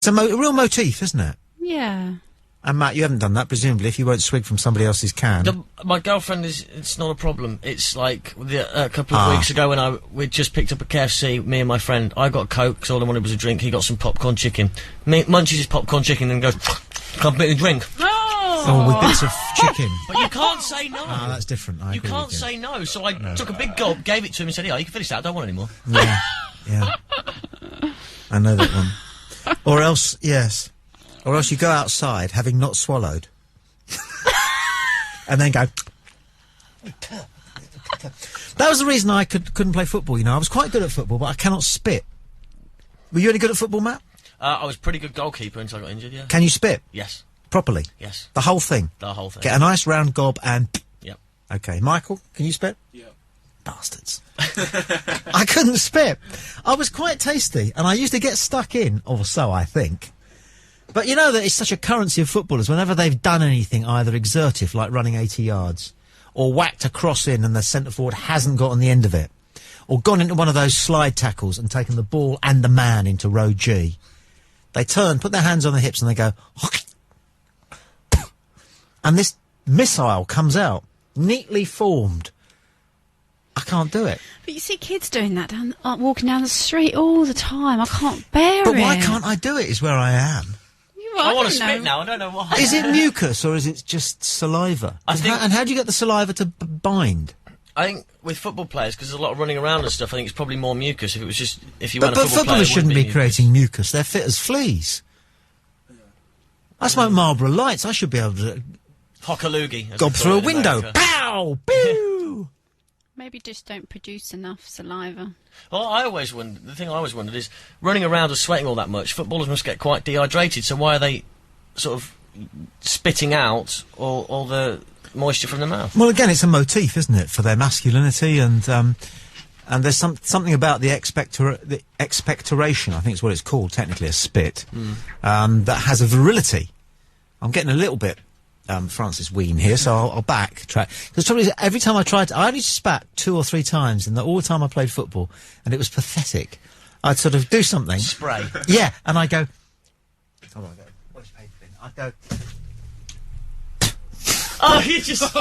It's a real motif, isn't it? Yeah. And Matt, you haven't done that, presumably, if you won't swig from somebody else's can. My girlfriend it's not a problem. It's like a couple of weeks ago when we'd just picked up a KFC, me and my friend. I got a Coke, because all I wanted was a drink. He got some popcorn chicken. Munches his popcorn chicken and goes, can't make a drink. Oh, with bits of chicken. But you can't say no. Ah, that's different. You can't say no. So I took a big gulp, gave it to him and said, yeah, you can finish that, I don't want it anymore. Yeah, yeah. I know that one. Or else, yes. Or else you go outside, having not swallowed. And then go... That was the reason I couldn't play football, you know. I was quite good at football, but I cannot spit. Were you any good at football, Matt? I was pretty good goalkeeper until I got injured, yeah. Can you spit? Yes. Properly? Yes. The whole thing? The whole thing. Get a nice round gob and... Yep. Okay. Michael, can you spit? Yep. Bastards. I couldn't spit. I was quite tasty, and I used to get stuck in, or so I think. But you know that it's such a currency of footballers, whenever they've done anything either exertive, like running 80 yards, or whacked a cross in and the centre-forward hasn't got on the end of it, or gone into one of those slide tackles and taken the ball and the man into row G, they turn, put their hands on their hips and they go... And this missile comes out, neatly formed. I can't do it. But you see kids doing that, walking down the street all the time. I can't bear it. But why can't I do it is where I am. I want to spit now, I don't know why. Is it mucus or is it just saliva? And how do you get the saliva to bind? I think with football players, because there's a lot of running around and stuff, I think it's probably more mucus. If it was just... If you weren't a football player, footballers shouldn't be creating mucus. They're fit as fleas. I smoke Marlboro Lights. I should be able to... Hockaloogie. Gob through a window. Pow! Boo! Maybe just don't produce enough saliva. Well, the thing I always wondered is, running around and sweating all that much, footballers must get quite dehydrated, so why are they sort of spitting out all the moisture from the mouth? Well, again, it's a motif, isn't it, for their masculinity, and there's something about the expectoration, I think is what it's called, technically a spit, that has a virility. I'm getting a little bit... Francis Ween here, so I'll backtrack. Because the trouble is, every time I only spat 2 or 3 times in all the time I played football, and it was pathetic. I'd sort of do something. Spray. Yeah, and I go... Oh, I go, where's your paper bin? I go... Oh, you just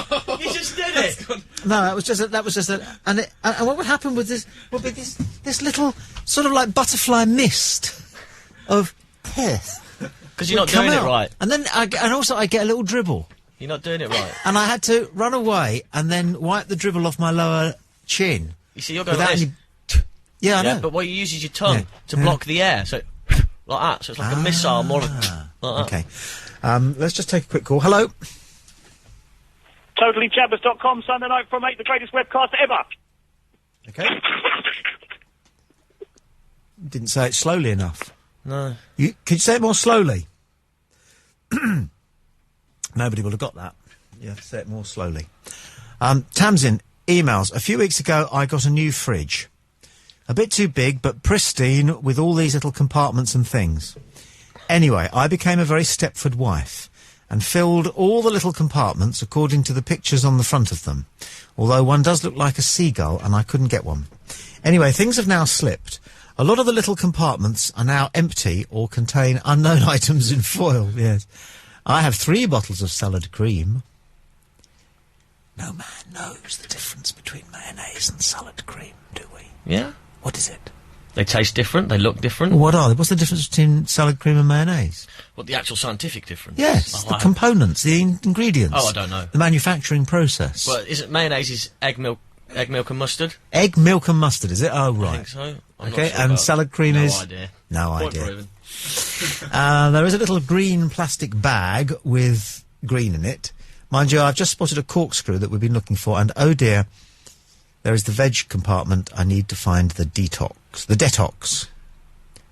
did it! No, that was just and what would happen with this, would be this little, sort of like butterfly mist of piss. Because you're not doing it right. And then, also I get a little dribble. You're not doing it right. And I had to run away and then wipe the dribble off my lower chin. You see, you're going like this. Yeah, I know. But what you use is your tongue to block the air, so like that. So it's like a missile, more like that. Okay. Let's just take a quick call. Hello. TotallyJabbers.com, Sunday night from 8, the greatest webcast ever. Okay. Didn't say it slowly enough. No. Could you say it more slowly? Nobody would have got that. You have to say it more slowly. Tamsin, emails. A few weeks ago, I got a new fridge. A bit too big, but pristine, with all these little compartments and things. Anyway, I became a very Stepford wife, and filled all the little compartments according to the pictures on the front of them. Although one does look like a seagull, and I couldn't get one. Anyway, things have now slipped. A lot of the little compartments are now empty or contain unknown items in foil, yes. I have 3 bottles of salad cream. No man knows the difference between mayonnaise and salad cream, do we? Yeah. What is it? They taste different, they look different. What are they? What's the difference between salad cream and mayonnaise? What, the actual scientific difference? Yes, the components, the ingredients. Oh, I don't know. The manufacturing process. Well, isn't mayonnaise is egg milk and mustard? Egg, milk and mustard, is it? Oh, right. I think so. I'm okay, not sure and salad cream is? No idea. No Point idea. proven. There is a little green plastic bag with green in it. Mind you, I've just spotted a corkscrew that we've been looking for, and oh dear, there is the veg compartment. I need to find the detox. The detox.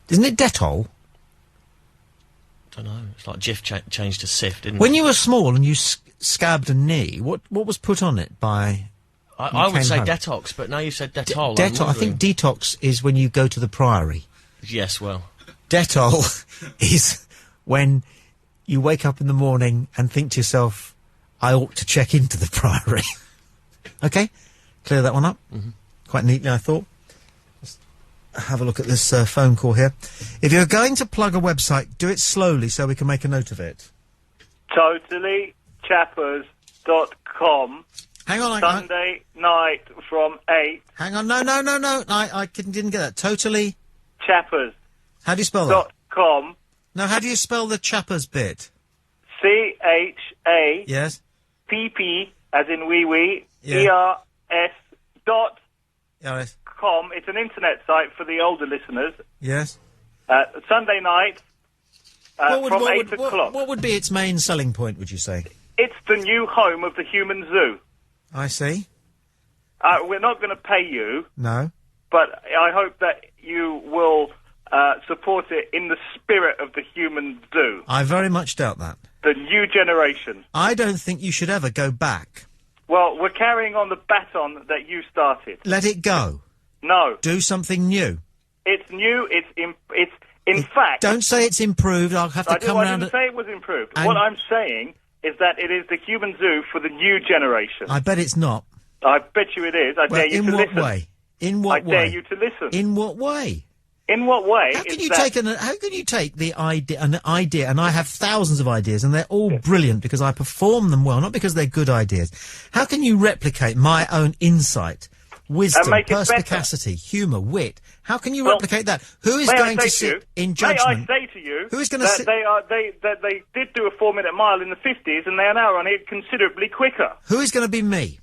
Isn't it Dettol? I don't know. It's like Jif changed to Sift, didn't When it? you were small and you scabbed a knee, what was put on it by... I would say home? Detox, but now you said Dettol. Dettol. I think detox is when you go to the Priory. Yes, well. Dettol is when you wake up in the morning and think to yourself, I ought to check into the Priory. Okay? Clear that one up. Quite neatly, I thought. have a look at this phone call here. If you're going to plug a website, do it slowly so we can make a note of it. TotallyChappers.com. Hang on, Sunday night from 8. hang on. No. I didn't get that. Totally. Chappers.com. How do you spell that? No, how do you spell the Chappers bit? CHAPP, Yes. as in wee, Yeah. ERS.com. Yes. It's an internet site for the older listeners. Yes. Sunday night from 8 o'clock. What would be its main selling point, would you say? It's the new home of the Human Zoo. I see. We're not going to pay you, No. but I hope that you will support it in the spirit of the Human Zoo, I very much doubt that. the new generation. I don't think you should ever go back. Well, we're carrying on the baton that you started. Let it go. No, Do something new. it's new. It's in fact. Don't say it's improved. I'll have to I come around. didn't say it was improved. And- What I'm saying is that it is the Human Zoo for the new generation. I bet it's not. I bet you it is. I Well, dare you in to what listen. way? In what I way? dare you to listen. In what way? In what way? How can is you that take an idea, and I have thousands of ideas, and they're all brilliant because I perform them well, not because they're good ideas. How can you replicate my own insight, wisdom, make it better? perspicacity, humour, wit? How can you Well, replicate that? Who is may I going to say sit you- in May judgment? I say to you Who is gonna that sit- they did do a 4-minute mile in the 50s, and they are now running it considerably quicker. Who is going to be me?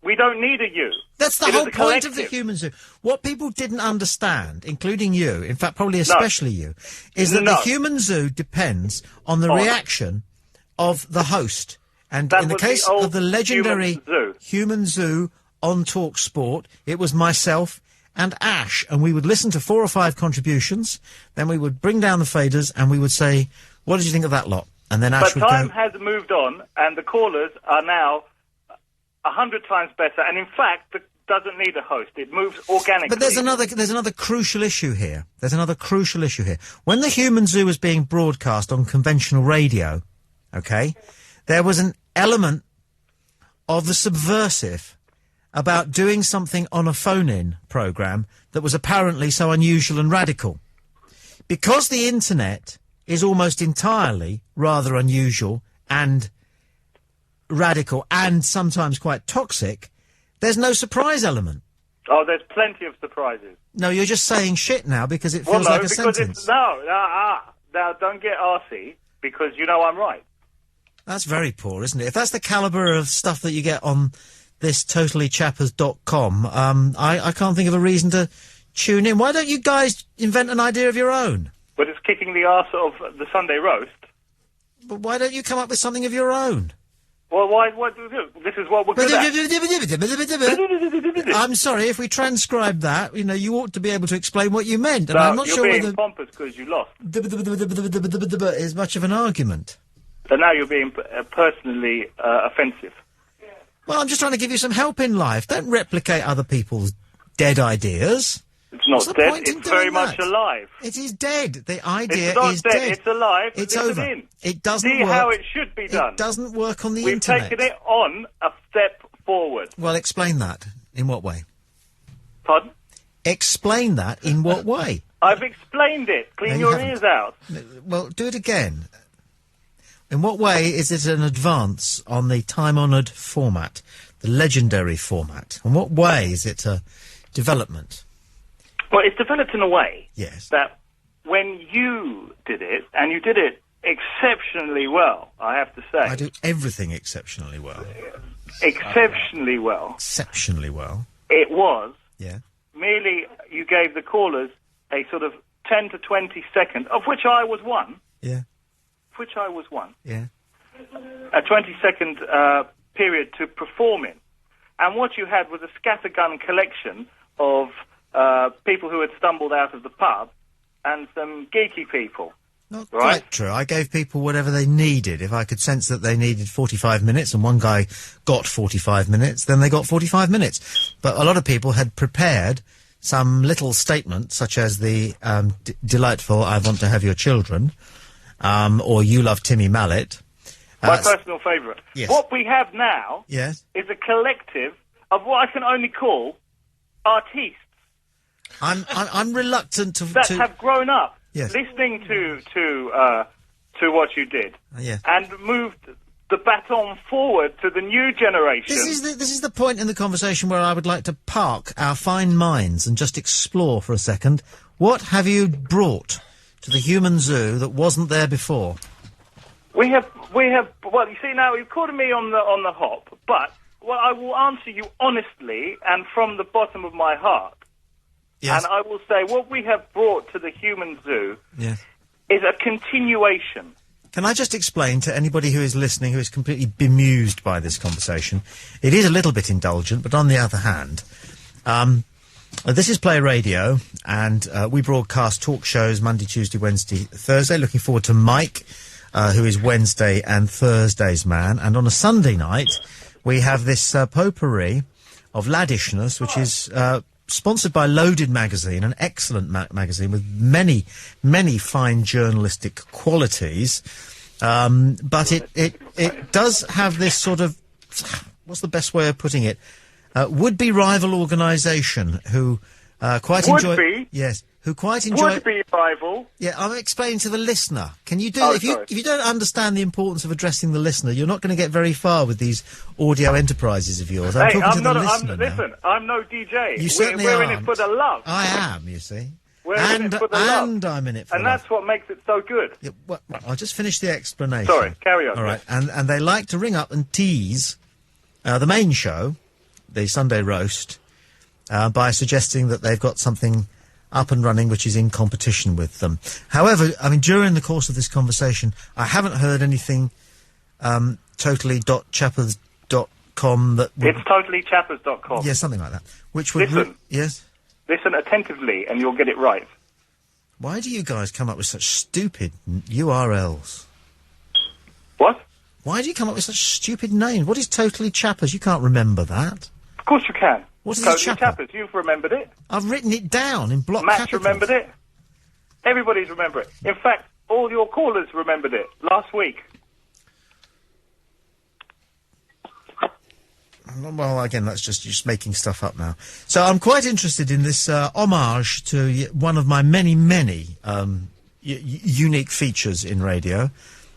We don't need a you. That's the It is whole a point of the collective. Human Zoo. What people didn't understand, including you, in fact, probably especially you, is that No. the Human Zoo depends on the reaction of the host. And That in the was the case old of the legendary Human Zoo. on Talk Sport, it was myself and Ash, and we would listen to 4 or 5 contributions, then we would bring down the faders, and we would say, what did you think of that lot? And then Ash But would time go, has moved on, and the callers are now 100 times better. And in fact, it doesn't need a host; it moves organically. But there's another crucial issue here. When the Human Zoo was being broadcast on conventional radio, okay, there was an element of the subversive about doing something on a phone-in program that was apparently so unusual and radical. Because the internet is almost entirely rather unusual and radical and sometimes quite toxic, there's no surprise element. Oh, there's plenty of surprises. No, you're just saying shit now because it Well, feels no, like a because sentence. it's now don't get arsey because you know I'm right. That's very poor, isn't it? If that's the calibre of stuff that you get on this totallychappers.com, I can't think of a reason to tune in. Why don't you guys invent an idea of your own? But it's kicking the arse of the Sunday roast. But why don't you come up with something of your own? Well, why? What do we do? This is what we're good at. I'm sorry, if we transcribe that, you ought to be able to explain what you meant. And No, I'm not you're sure being whether pompous because you lost. is much of an argument. So now you're being personally offensive. Well, I'm just trying to give you some help in life. Don't replicate other people's dead ideas. It's not What's the dead. point in It's very doing much that? alive. It is dead. The idea It's not is dead. dead. It's alive. It's Listen over. in. It doesn't See work. how it should be done. It doesn't work on the We've internet. taken it on a step forward. Well, explain that. In what way? Pardon? Explain that in what way? I've explained it. Clean No, you your haven't. ears out. Well, do it again. In what way is it an advance on the time-honoured format, the legendary format? In what way is it a development? Well, it's developed in a way Yes. that when you did it, and you did it exceptionally well, I have to say. I do everything exceptionally well. Exceptionally well. Exceptionally well. It was Yeah. merely you gave the callers a sort of 10 to 20 second, of which I was one, Yeah. a 20-second period to perform in. And what you had was a scattergun collection of people who had stumbled out of the pub and some geeky people. Not Right. quite true. I gave people whatever they needed. If I could sense that they needed 45 minutes and one guy got 45 minutes, then they got 45 minutes. But a lot of people had prepared some little statement, such as the delightful "I want to have your children," or "You love Timmy Mallet." My personal favourite. Yes. What we have now Yes. is a collective of what I can only call artistes. I'm reluctant to have grown up yes. listening to what you did and moved the baton forward to the new generation. This is the point in the conversation where I would like to park our fine minds and just explore for a second. What have you brought to the human zoo that wasn't there before? We have. Well, you see, now you've caught me on the hop, but I will answer you honestly and from the bottom of my heart. Yes. And I will say what we have brought to the human zoo yes. is a continuation. Can I just explain to anybody who is listening who is completely bemused by this conversation? It is a little bit indulgent, but on the other hand, this is Play Radio, and we broadcast talk shows Monday, Tuesday, Wednesday, Thursday. Looking forward to Mike, who is Wednesday and Thursday's man. And on a Sunday night, we have this potpourri of laddishness, which is sponsored by Loaded Magazine, an excellent magazine with many, many fine journalistic qualities. But it does have this sort of, what's the best way of putting it? Would-be rival organisation who quite enjoy... Would-be? Yes, who quite enjoy... Would-be rival? Yeah, I'm explaining to the listener. Can you do... If you don't understand the importance of addressing the listener, you're not going to get very far with these audio enterprises of yours. I'm talking to the listener now. Listen, I'm no DJ. You certainly We're aren't. in it for the love. I am, you see. We're in it for the love. And I'm in it for and the love. that's what makes it so good. Yeah, well, I'll just finish the explanation. Sorry, carry on. All right, and they like to ring up and tease the main show, the Sunday Roast, by suggesting that they've got something up and running which is in competition with them. However, I mean, during the course of this conversation, I haven't heard anything totally.chappers.com that would... It's totallychappers.com. Yeah, something like that. Which would... Listen. Yes? Listen attentively and you'll get it right. Why do you guys come up with such stupid URLs? What? Why do you come up with such stupid names? What is Totally Chappers? You can't remember that. Of course you can. What is Totally Chapper? Chappers. You've remembered it. I've written it down in block Matt capitals. remembered it. Everybody's remembered it. In fact, all your callers remembered it last week. Well, again, that's just making stuff up now. So I'm quite interested in this homage to one of my many, many unique features in radio.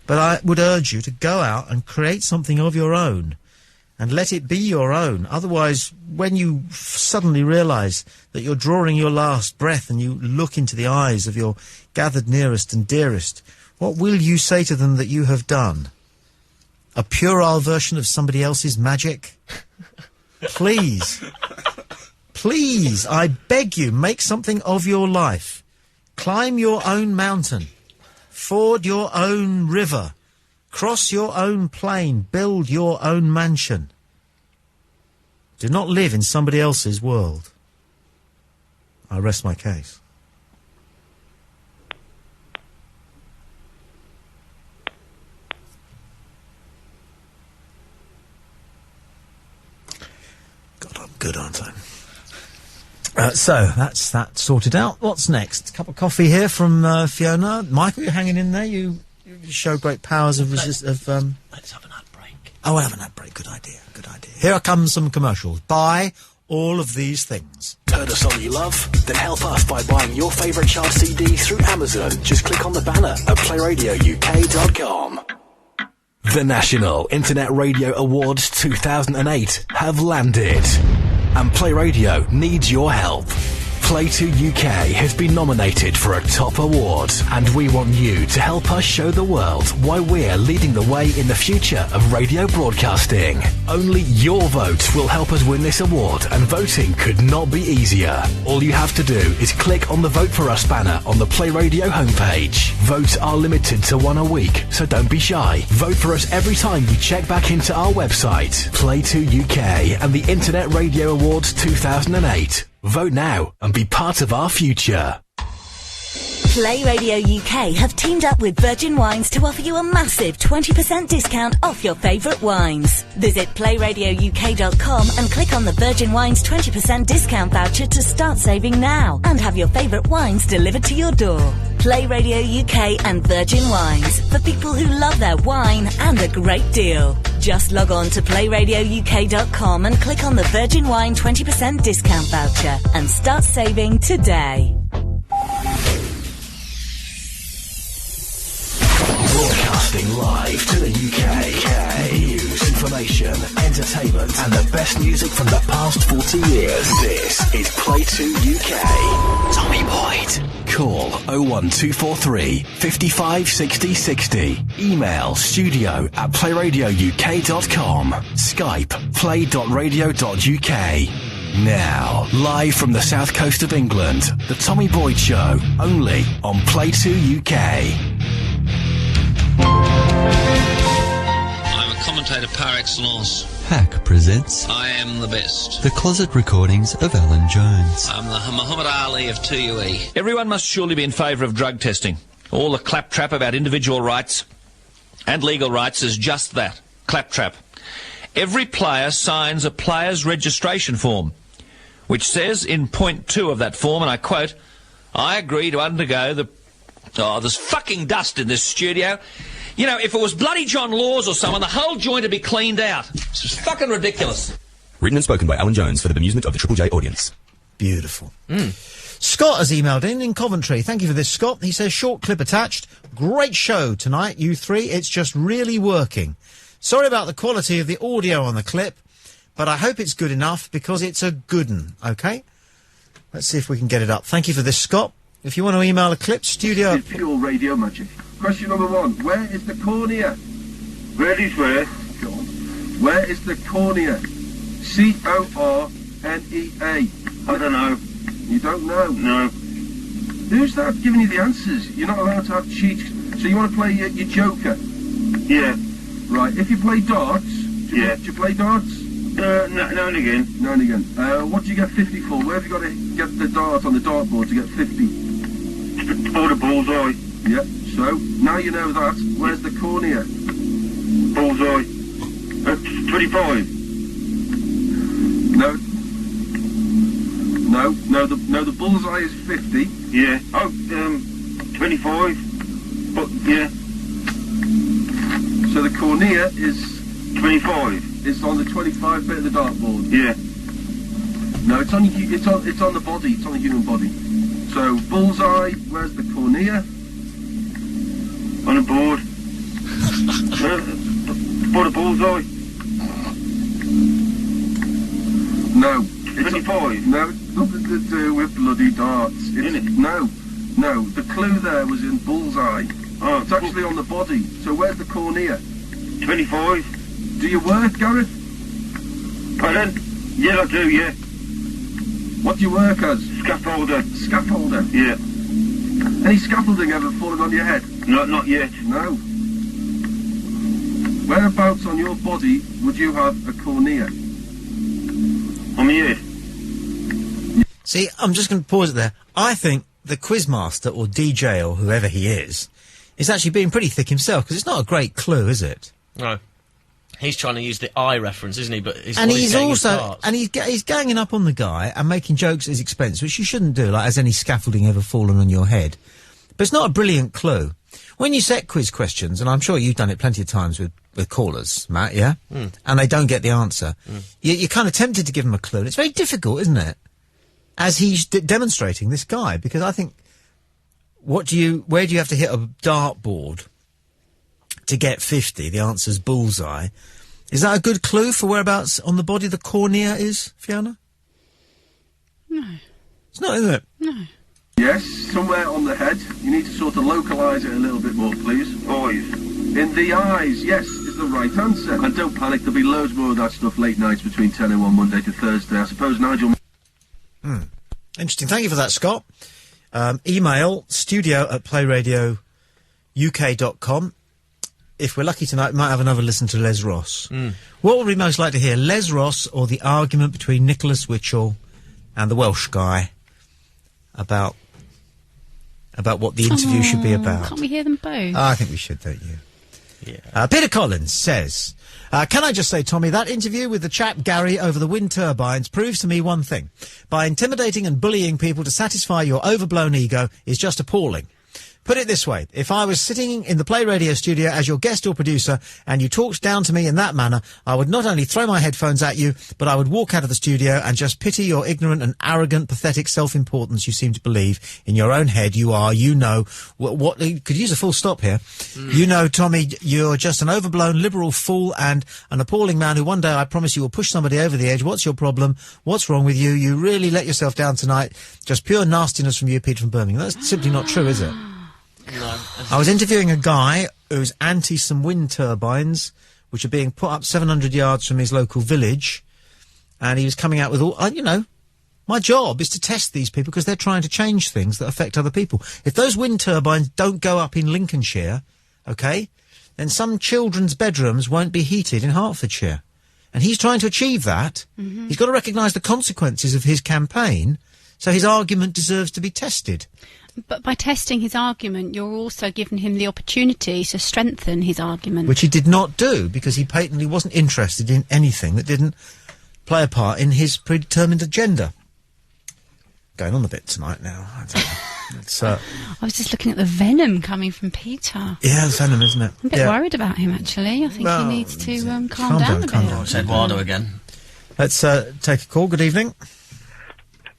But I would urge you to go out and create something of your own and let it be your own. Otherwise, when you suddenly realise that you're drawing your last breath and you look into the eyes of your gathered nearest and dearest, what will you say to them that you have done? A puerile version of somebody else's magic? Please. Please, I beg you, make something of your life. Climb your own mountain. Ford your own river. Cross your own plain. Build your own mansion. Do not live in somebody else's world. I rest my case. God, I'm good, aren't I? So, that's that sorted out. What's next? A cup of coffee here from Fiona. Michael, you're hanging in there? You show great powers of Let's have an ad break. Oh, we'll have an ad break. Good idea. Good idea. Here comes some commercials. Buy all of these things. Heard a song you love? Then help us by buying your favourite chart CD through Amazon. Just click on the banner at playradiouk.com. The National Internet Radio Awards 2008 have landed, and Play Radio needs your help. Play 2 UK has been nominated for a top award, and we want you to help us show the world why we're leading the way in the future of radio broadcasting. Only your vote will help us win this award, and voting could not be easier. All you have to do is click on the Vote For Us banner on the Play Radio homepage. Votes are limited to one a week, so don't be shy. Vote for us every time you check back into our website, Play 2 UK and the Internet Radio Awards 2008. Vote now and be part of our future. Play Radio UK have teamed up with Virgin Wines to offer you a massive 20% discount off your favourite wines. Visit playradiouk.com and click on the Virgin Wines 20% discount voucher to start saving now and have your favourite wines delivered to your door. Play Radio UK and Virgin Wines, for people who love their wine and a great deal. Just log on to playradiouk.com and click on the Virgin Wine 20% discount voucher and start saving today. Broadcasting live to the UK. News, information, entertainment, and the best music from the past 40 years. This is Play 2 UK. Tommy Boyd. Call 01243 55 60 60. Email studio@playradiouk.com. Skype play.radio.uk. Now, live from the south coast of England, The Tommy Boyd Show, only on Play 2 UK. I'm a commentator par excellence. Hack presents I Am the Best. The Closet Recordings of Alan Jones. I'm the Muhammad Ali of 2UE. Everyone must surely be in favour of drug testing. All the claptrap about individual rights and legal rights is just that, claptrap. Every player signs a player's registration form, which says in point 2 of that form, and I quote, I agree to undergo the... Oh, there's fucking dust in this studio. You know, if it was bloody John Laws or someone, the whole joint would be cleaned out. It's just fucking ridiculous. Written and spoken by Alan Jones for the amusement of the Triple J audience. Beautiful. Scott has emailed in Coventry. Thank you for this, Scott. He says, short clip attached. Great show tonight, you three. It's just really working. Sorry about the quality of the audio on the clip, but I hope it's good enough because it's a good one, OK? Let's see if we can get it up. Thank you for this, Scott. If you want to email a clip, studio... It's pure radio magic. Question number 1. Where is the cornea? Where is where? Go on. Where is the cornea? C-O-R-N-E-A. I don't know. You don't know? No. Who's that giving you the answers? You're not allowed to have cheats. So you want to play your Joker? Yeah. Right. If you play darts... Do you play darts? No and again. Now and again. What do you get 50 for? Where have you got to get the dart on the dartboard to get 50? Oh, the bullseye. Yeah, so, now you know that. Where's the cornea? Bullseye. 25. No, the bullseye is 50. Yeah. Oh, 25. But, yeah. So the cornea is... 25. It's on the 25 bit of the dartboard. Yeah. No, it's on the body. It's on the human body. So bullseye. Where's the cornea? On a board. Board of bullseye. No. 25. No, it's nothing to do with bloody darts. No. The clue there was in bullseye. Oh, it's actually on the body. So where's the cornea? 25. Do you work, Gareth? Pardon? Yeah, I do, yeah. What do you work as? Scaffolder. Scaffolder? Yeah. Any scaffolding ever fallen on your head? No, not yet. No. Whereabouts on your body would you have a cornea? On my head. See, I'm just going to pause it there. I think the quizmaster or DJ or whoever he is actually being pretty thick himself, because it's not a great clue, is it? No. He's trying to use the eye reference, isn't he? But he's ganging up on the guy and making jokes at his expense, which you shouldn't do. Like, has any scaffolding ever fallen on your head? But it's not a brilliant clue. When you set quiz questions, and I'm sure you've done it plenty of times with callers, Matt, yeah, and they don't get the answer, you're kind of tempted to give them a clue. And it's very difficult, isn't it? As he's demonstrating, this guy, because I think, where do you have to hit a dartboard to get 50? The answer's bullseye. Is that a good clue for whereabouts on the body the cornea is, Fiona? No. It's not, is it? No. Yes, somewhere on the head. You need to sort of localise it a little bit more, please. Boys. In the eyes, yes, is the right answer. And don't panic, there'll be loads more of that stuff late nights between 10 and 1 Monday to Thursday. I suppose Nigel... Interesting. Thank you for that, Scott. Email studio@playradiouk.com. If we're lucky tonight, we might have another listen to Les Ross. What would we most like to hear, Les Ross or the argument between Nicholas Witchell and the Welsh guy about what the interview should be about? Can't we hear them both? I think we should, don't you? Yeah. Peter Collins says, can I just say, Tommy, that interview with the chap Gary over the wind turbines proves to me one thing. By intimidating and bullying people to satisfy your overblown ego is just appalling. Put it this way. If I was sitting in the Play Radio studio as your guest or producer and you talked down to me in that manner, I would not only throw my headphones at you, but I would walk out of the studio and just pity your ignorant and arrogant, pathetic self-importance you seem to believe in your own head. You are, you know, what could use a full stop here. You know, Tommy, you're just an overblown liberal fool and an appalling man who one day I promise you will push somebody over the edge. What's your problem? What's wrong with you? You really let yourself down tonight. Just pure nastiness from you, Pete from Birmingham. That's simply not true, is it? No. I was interviewing a guy who's anti some wind turbines, which are being put up 700 yards from his local village, and he was coming out with all, you know, my job is to test these people because they're trying to change things that affect other people. If those wind turbines don't go up in Lincolnshire, okay, then some children's bedrooms won't be heated in Hertfordshire. And he's trying to achieve that. He's got to recognise the consequences of his campaign, so his argument deserves to be tested. But by testing his argument, you're also giving him the opportunity to strengthen his argument. Which he did not do, because he patently wasn't interested in anything that didn't play a part in his predetermined agenda. Going on a bit tonight now. I don't know. It's, I was just looking at the venom coming from Peter. Yeah, the venom, isn't it? I'm a bit worried about him, actually. I think he needs to calm down a bit. It's Eduardo again. Let's take a call. Good evening.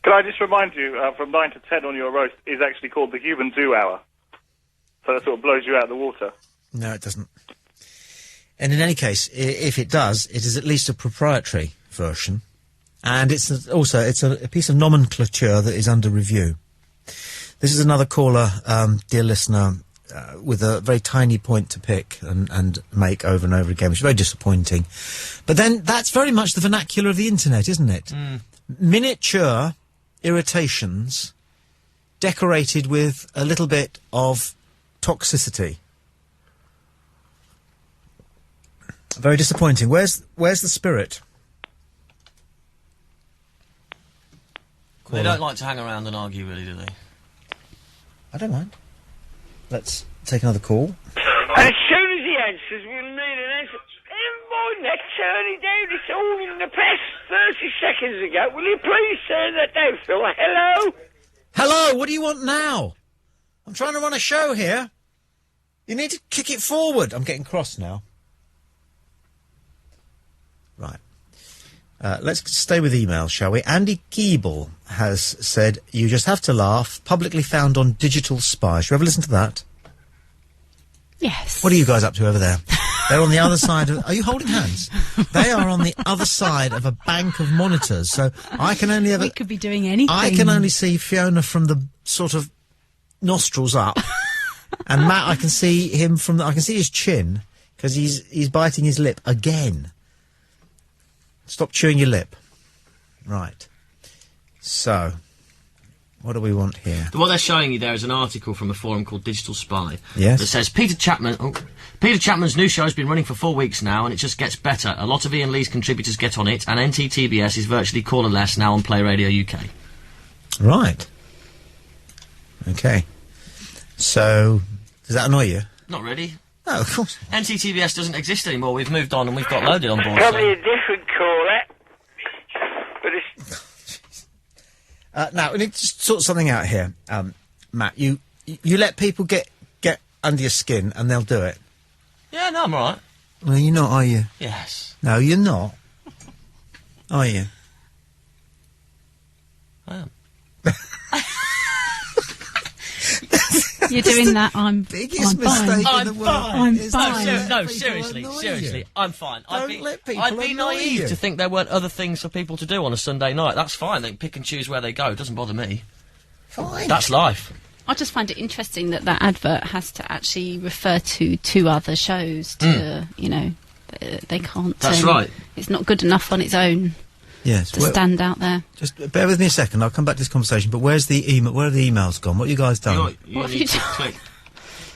Can I just remind you, from 9 to 10 on your roast is actually called the Human Zoo Hour. So that sort of blows you out of the water. No, it doesn't. And in any case, if it does, it is at least a proprietary version. And it's also a piece of nomenclature that is under review. This is another caller, dear listener, with a very tiny point to pick and make over and over again, which is very disappointing. But then that's very much the vernacular of the internet, isn't it? Miniature irritations decorated with a little bit of toxicity. Very disappointing. Where's the spirit? They don't like to hang around and argue, really, do they? I don't mind. Let's take another call. As soon as he answers, we'll need an answer. In my neck, turn it down. It's all in the press 30 seconds ago. Will you please turn that down, Phil? Hello? Hello, what do you want now? I'm trying to run a show here. You need to kick it forward. I'm getting cross now. Right. Let's stay with email, shall we? Andy Keeble has said, you just have to laugh, publicly found on Digital Spy. Should we ever listen to that? Yes. What are you guys up to over there? They're on the other side of... Are you holding hands? They are on the other side of a bank of monitors, so I can only ever... We could be doing anything. I can only see Fiona from the sort of nostrils up. And Matt, I can see him from... I can see his chin, because he's biting his lip again. Stop chewing your lip. Right. So, what do we want here? What they're showing you there is an article from a forum called Digital Spy. Yes. That says Peter Chapman's new show has been running for 4 weeks now, and it just gets better. A lot of Ian Lee's contributors get on it, and NTTBS is virtually caller-less now on Play Radio UK. Right. Okay. So, does that annoy you? Not really. No, of course. NTTBS doesn't exist anymore. We've moved on and we've got loaded on board. Probably a different caller. But it's... Now, we need to sort something out here. Matt, you let people get under your skin and they'll do it. Yeah, no, I'm alright. Well, you're not, are you? Yes. No, you're not. Are you? I am. You're doing that, I'm biggest I'm mistake fine. in the world. I'm fine. No, seriously, I'm fine. Don't let people I'd be annoy naive you. to think there weren't other things for people to do on a Sunday night. That's fine. They pick and choose where they go. It doesn't bother me. Fine. That's life. I just find it interesting that advert has to actually refer to 2 other shows to, you know, they can't... That's right. It's not good enough on its own Yes. to stand out there. Just bear with me a second. I'll come back to this conversation. But where's the email? Where have the emails gone? What have you guys done? You What have need you to done? click.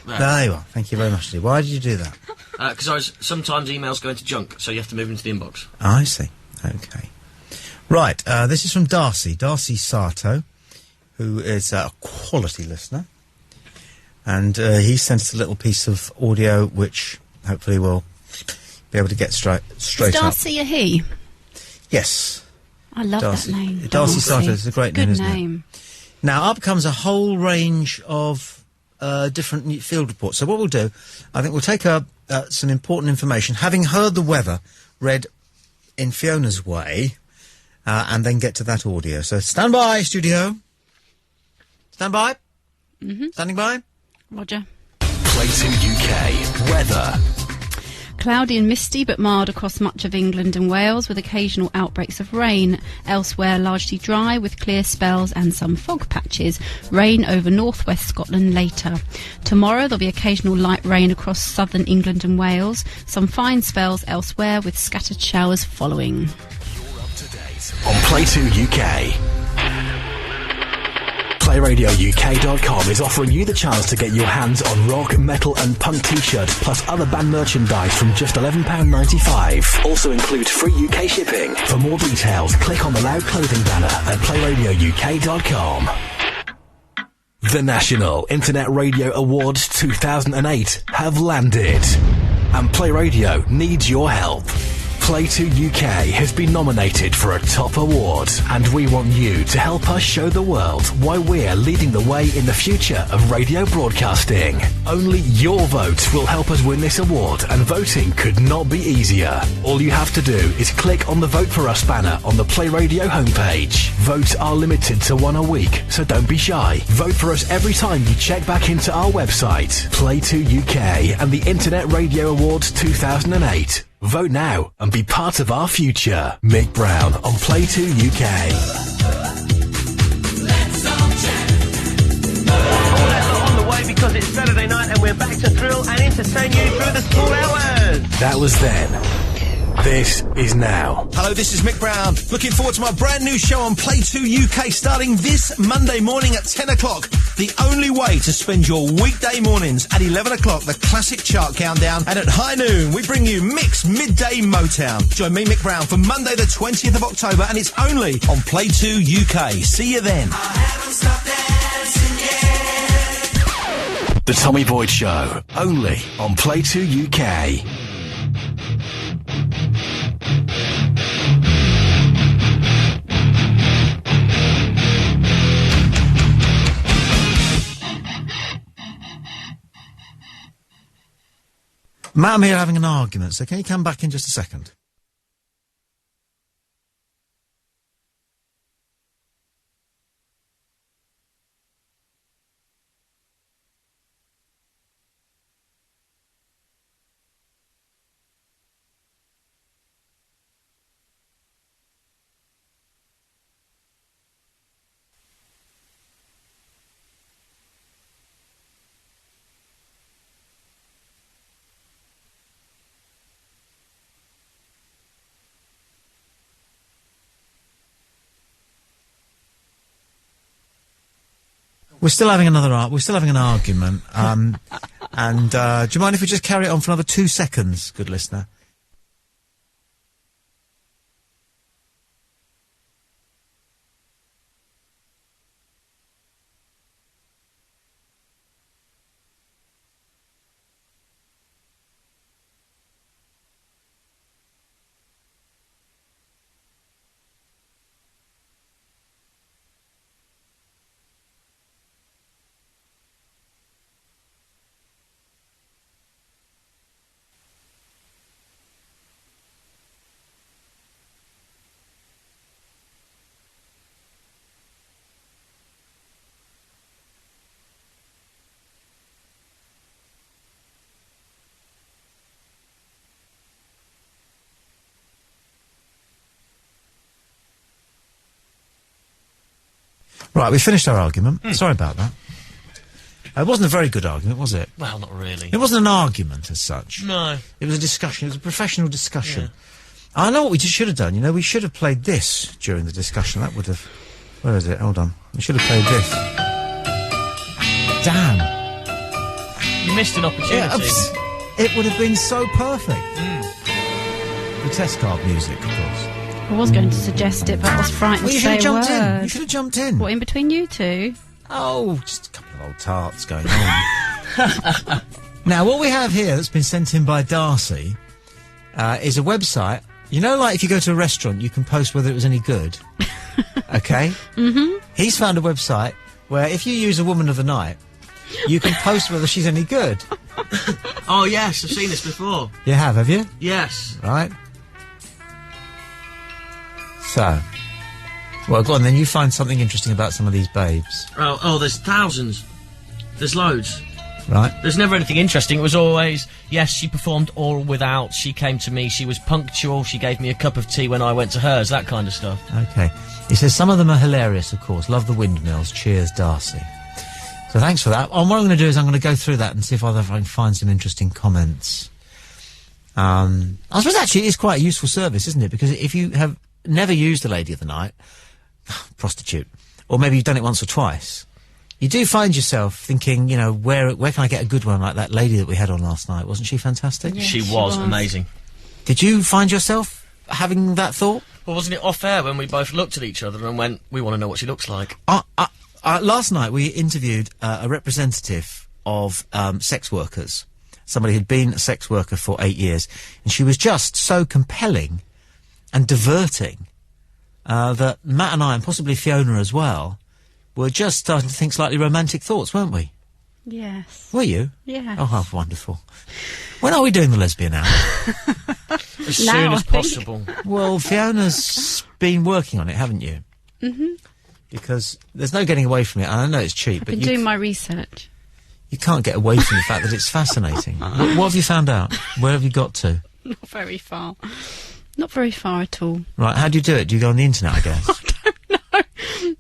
There you are. Thank you very much, Lee. Why did you do that? Because sometimes emails go into junk, so you have to move into the inbox. I see. Okay. Right. This is from Darcy Sato, who is a quality listener. And he sent us a little piece of audio which hopefully we'll be able to get straight Is up. Darcy a he? Yes. I love Darcy. that name. Darcy Sato is a great name, Good isn't it? name. Now, up comes a whole range of different field reports. So what we'll do, I think we'll take some important information, having heard the weather read in Fiona's way, and then get to that audio. So stand by, studio. Stand by. Standing by. Roger. Play 2 UK weather. Cloudy and misty but mild across much of England and Wales with occasional outbreaks of rain. Elsewhere largely dry with clear spells and some fog patches. Rain over northwest Scotland later. Tomorrow there'll be occasional light rain across southern England and Wales. Some fine spells elsewhere with scattered showers following. You're up to date on Play 2 UK. PlayRadioUK.com is offering you the chance to get your hands on rock, metal and punk t-shirts plus other band merchandise from just £11.95. Also includes free UK shipping. For more details, click on the Loud Clothing banner at PlayRadioUK.com. The National Internet Radio Awards 2008 have landed, and Play Radio needs your help. Play 2 UK has been nominated for a top award, and we want you to help us show the world why we're leading the way in the future of radio broadcasting. Only your vote will help us win this award, and voting could not be easier. All you have to do is click on the Vote For Us banner on the Play Radio homepage. Votes are limited to one a week, so don't be shy. Vote for us every time you check back into our website. Play 2 UK and the Internet Radio Awards 2008. Vote now and be part of our future. Mick Brown on Play 2 UK. On the way because it's Saturday night and we're back to thrill and entertain you through the school hours. That was then. This is now. Hello, this is Mick Brown. Looking forward to my brand new show on Play 2 UK starting this Monday morning at 10 o'clock. The only way to spend your weekday mornings. At 11 o'clock, the classic chart countdown. And at high noon, we bring you Mix Midday Motown. Join me, Mick Brown, for Monday the 20th of October, and it's only on Play 2 UK. See you then. I haven't stopped dancing yet. The Tommy Boyd Show, only on Play 2 UK. Matt and me are having an argument, so can you come back in just a second? We're still having an argument. And do you mind if we just carry it on for another 2 seconds, good listener? Right, we finished our argument. Sorry about that. It wasn't a very good argument, was it? Well, not really. It wasn't an argument as such. No. It was a discussion. It was a professional discussion. Yeah. I know what we should have done. You know, we should have played this during the discussion. That would have... Where is it? Hold on. We should have played this. Damn. You missed an opportunity. Yeah, it would have been so perfect. The test card music, of course. I was going to suggest it, but I was frightened to say a word. You should have jumped in. What, in between you two? Oh, just a couple of old tarts going on. Now, what we have here that's been sent in by Darcy is a website. You know, like if you go to a restaurant, you can post whether it was any good. Okay? Mm-hmm. He's found a website where if you use a woman of the night, you can post whether she's any good. Oh, yes, I've seen this before. You have you? Yes. Right. So, well, go on then. You find something interesting about some of these babes. Oh, there's thousands. There's loads. Right. There's never anything interesting. It was always, yes, she performed all without, she came to me, she was punctual, she gave me a cup of tea when I went to hers, that kind of stuff. Okay. He says, some of them are hilarious, of course. Love the windmills. Cheers, Darcy. So thanks for that. What I'm going to do is I'm going to go through that and see if I can find some interesting comments. I suppose actually it is quite a useful service, isn't it? Because if you have never used a Lady of the Night, prostitute, or maybe you've done it once or twice, you do find yourself thinking, you know, where can I get a good one like that lady that we had on last night? Wasn't she fantastic? Yes, she was amazing. Did you find yourself having that thought? Well, wasn't it off air when we both looked at each other and went, we want to know what she looks like? Last night we interviewed a representative of sex workers, somebody who'd been a sex worker for 8 years, and she was just so compelling and diverting that Matt and I, and possibly Fiona as well, were just starting to think slightly romantic thoughts, weren't we? Yes. Were you? Yes. Oh, how wonderful. When are we doing the lesbian hour? As soon as possible. Well, Fiona's been working on it, haven't you? Mm-hmm. Because there's no getting away from it, and I know it's cheap, I've but been doing my research. you can't get away from the fact that it's fascinating. What have you found out? Where have you got to? Not very far. Not very far at all. Right, how do you do it? Do you go on the internet, I guess?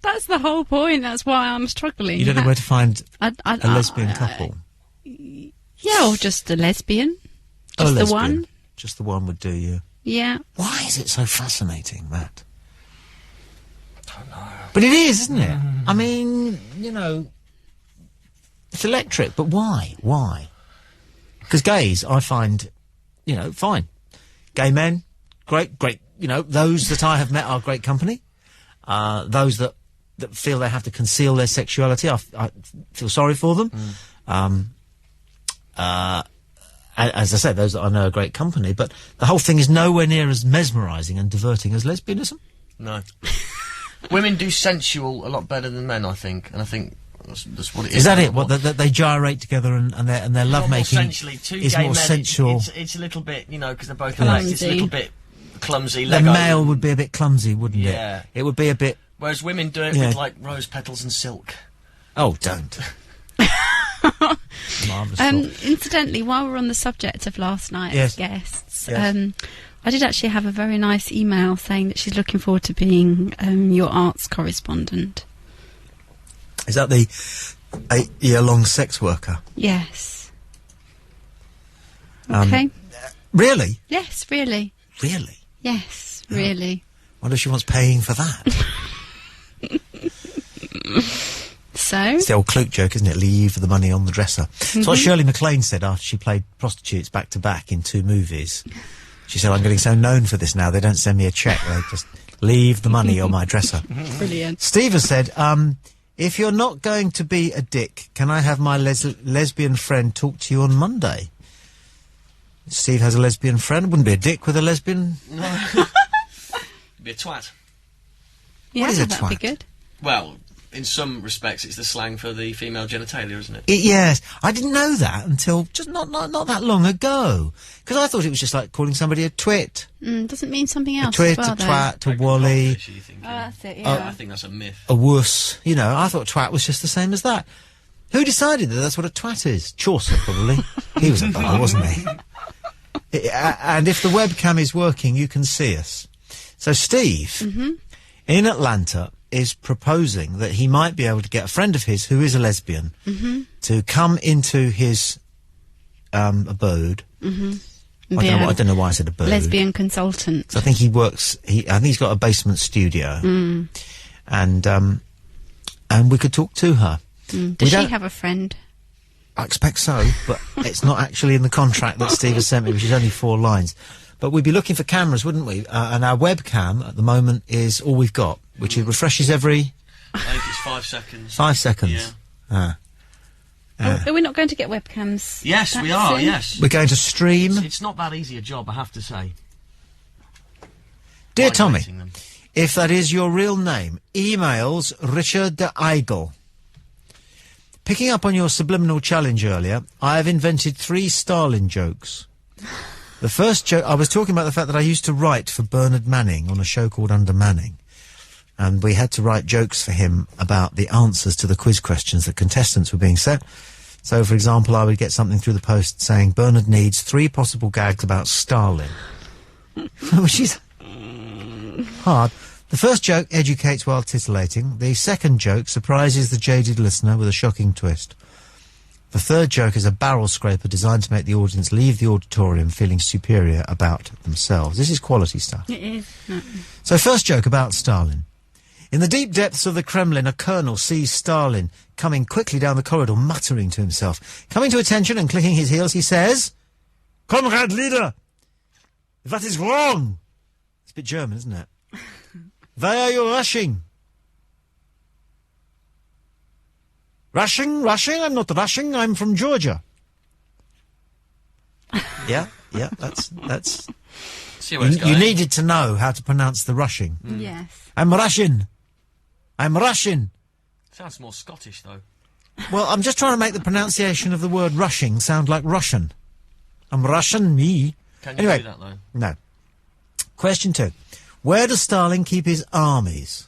That's the whole point. That's why I'm struggling. You don't know where to find a I- lesbian couple? Yeah, or just a lesbian. Just the one. Just the one would do you. Yeah. Why is it so fascinating, Matt? Don't know. But it is, isn't it? I mean, you know, it's electric, but why? Why? Because gays, I find, you know, fine. Gay men, great, you know, those that I have met are great company. Those that feel they have to conceal their sexuality, I feel sorry for them. As I said, those that I know are great company, but the whole thing is nowhere near as mesmerising and diverting as lesbianism. No. Women do sensual a lot better than men, I think, and I think that's what it is. Is that it? What, that they gyrate together and their lovemaking is more sensual? It's a little bit, you know, because they're both elect, it's a little bit clumsy. The male would be a bit clumsy, wouldn't it? Yeah. It would be a bit... Whereas women do it with, like, rose petals and silk. Oh, don't. Marvellous. Incidentally, while we're on the subject of last night's guests, Yes. I did actually have a very nice email saying that she's looking forward to being your arts correspondent. Is that the 8-year-long sex worker? Yes. Okay. Really? Yes, really. Really? Yes, really. Wonder if she wants paying for that. So? It's the old Clute joke, isn't it? Leave the money on the dresser. That's what Shirley MacLaine said after she played prostitutes back to back in 2 movies. She said, I'm getting so known for this now, they don't send me a cheque, they just leave the money on my dresser. Brilliant. Steve has said, if you're not going to be a dick, can I have my lesbian friend talk to you on Monday? Steve has a lesbian friend. Wouldn't be a dick with a lesbian. No. Be a twat. Yeah, what is a that'd be twat? good. Well, in some respects, it's the slang for the female genitalia, isn't it? Yes, I didn't know that until just not that long ago. Because I thought it was just like calling somebody a twit. Doesn't mean something else. A twit, as well, a twat, a wally. Oh, that's it, yeah. I think that's a myth. A wuss. You know, I thought twat was just the same as that. Who decided that that's what a twat is? Chaucer, probably. He was a bugger, wasn't he? And if the webcam is working, you can see us. So Steve, in Atlanta, is proposing that he might be able to get a friend of his who is a lesbian to come into his abode. I don't know why I said abode. Lesbian consultant. So I think he works. I think he's got a basement studio, and we could talk to her. Does she have a friend? I expect so, but it's not actually in the contract that Steve has sent me, which is only 4 lines. But we'd be looking for cameras, wouldn't we? And our webcam at the moment is all we've got, which it refreshes every... I think it's 5 seconds. 5 seconds. Yeah. Are we not going to get webcams? Yes, we are, soon? yes. We're going to stream... It's not that easy a job, I have to say. Dear Tommy, if that is your real name, emails Richard de Eigel. Picking up on your subliminal challenge earlier, I have invented 3 Stalin jokes. The first joke, I was talking about the fact that I used to write for Bernard Manning on a show called Under Manning. And we had to write jokes for him about the answers to the quiz questions that contestants were being set. So, for example, I would get something through the post saying, Bernard needs 3 possible gags about Stalin. Which is hard. The first joke educates while titillating. The second joke surprises the jaded listener with a shocking twist. The third joke is a barrel scraper designed to make the audience leave the auditorium feeling superior about themselves. This is quality stuff. It is. No. So, first joke about Stalin. In the deep depths of the Kremlin, a colonel sees Stalin coming quickly down the corridor, muttering to himself. Coming to attention and clicking his heels, he says, "Comrade leader, that is wrong." It's a bit German, isn't it? "Why are you rushing?" Rushing? I'm not rushing, I'm from Georgia. yeah, that's... See where it's going. You needed to know how to pronounce the rushing. Yes. I'm Russian. Sounds more Scottish, though. Well, I'm just trying to make the pronunciation of the word rushing sound like Russian. I'm Russian, me. Can you Anyway, do that, though? No. Question 2. Where does Stalin keep his armies?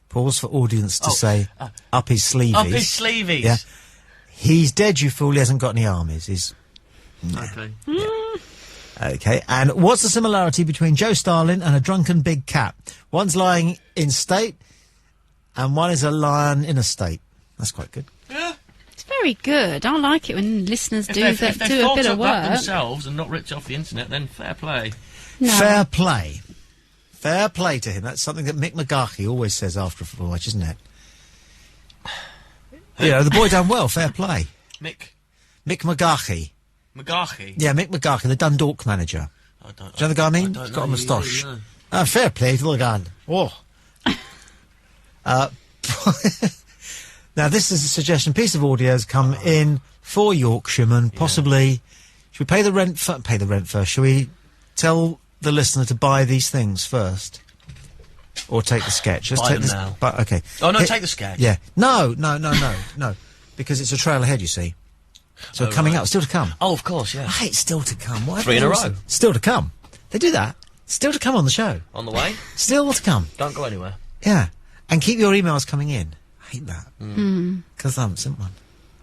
Pause for audience to say, up his sleeveys. Up his sleeveys. Yeah. He's dead, you fool, he hasn't got any armies. He's... Okay. Yeah. Okay, and what's the similarity between Joe Stalin and a drunken big cat? One's lying in state, and one is a lion in a state. That's quite good. Yeah. It's very good. I like it when listeners do a bit of thought work. that themselves and not ripped off the internet, then fair play. No. Fair play. Fair play to him. That's something that Mick McGarkey always says after a football match, isn't it? You know, the boy done well. Fair play. Mick McGarkey. McGarkey? Yeah, Mick McGarkey, the Dundalk manager. I don't, Do you know the guy I mean? I don't He's got a know, moustache. really, Fair play to the guy. Oh. Now, this is a suggestion. Piece of audio has come in for Yorkshiremen, possibly... Should we pay the rent first? Shall we tell the listener to buy these things first? Or take the sketch? Let's Buy take them this. now. Okay. Oh, no, take the sketch. Yeah. No. Because it's a trail ahead, you see. So coming up, still to come. Oh, of course, yeah. I hate still to come. Why 3 in a row. Still to come. They do that. Still to come on the show. On the way? Still to come. Don't go anywhere. Yeah. And keep your emails coming in. I hate that. Because I haven't sent one.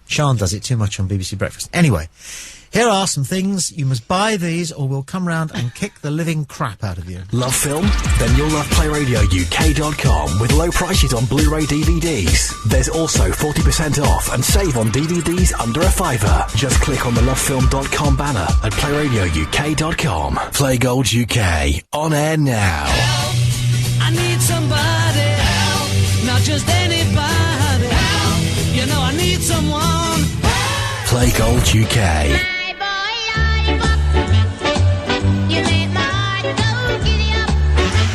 Sean does it too much on BBC Breakfast. Anyway, here are some things. You must buy these or we'll come round and kick the living crap out of you. Love film? Then you'll love PlayRadioUK.com with low prices on Blu-ray DVDs. There's also 40% off and save on DVDs under £5. Just click on the lovefilm.com banner at PlayRadioUK.com. Play Gold UK. On air now. Help. I need somebody. Help. Not just anybody. Help. You know I need someone. Help. Play Gold UK.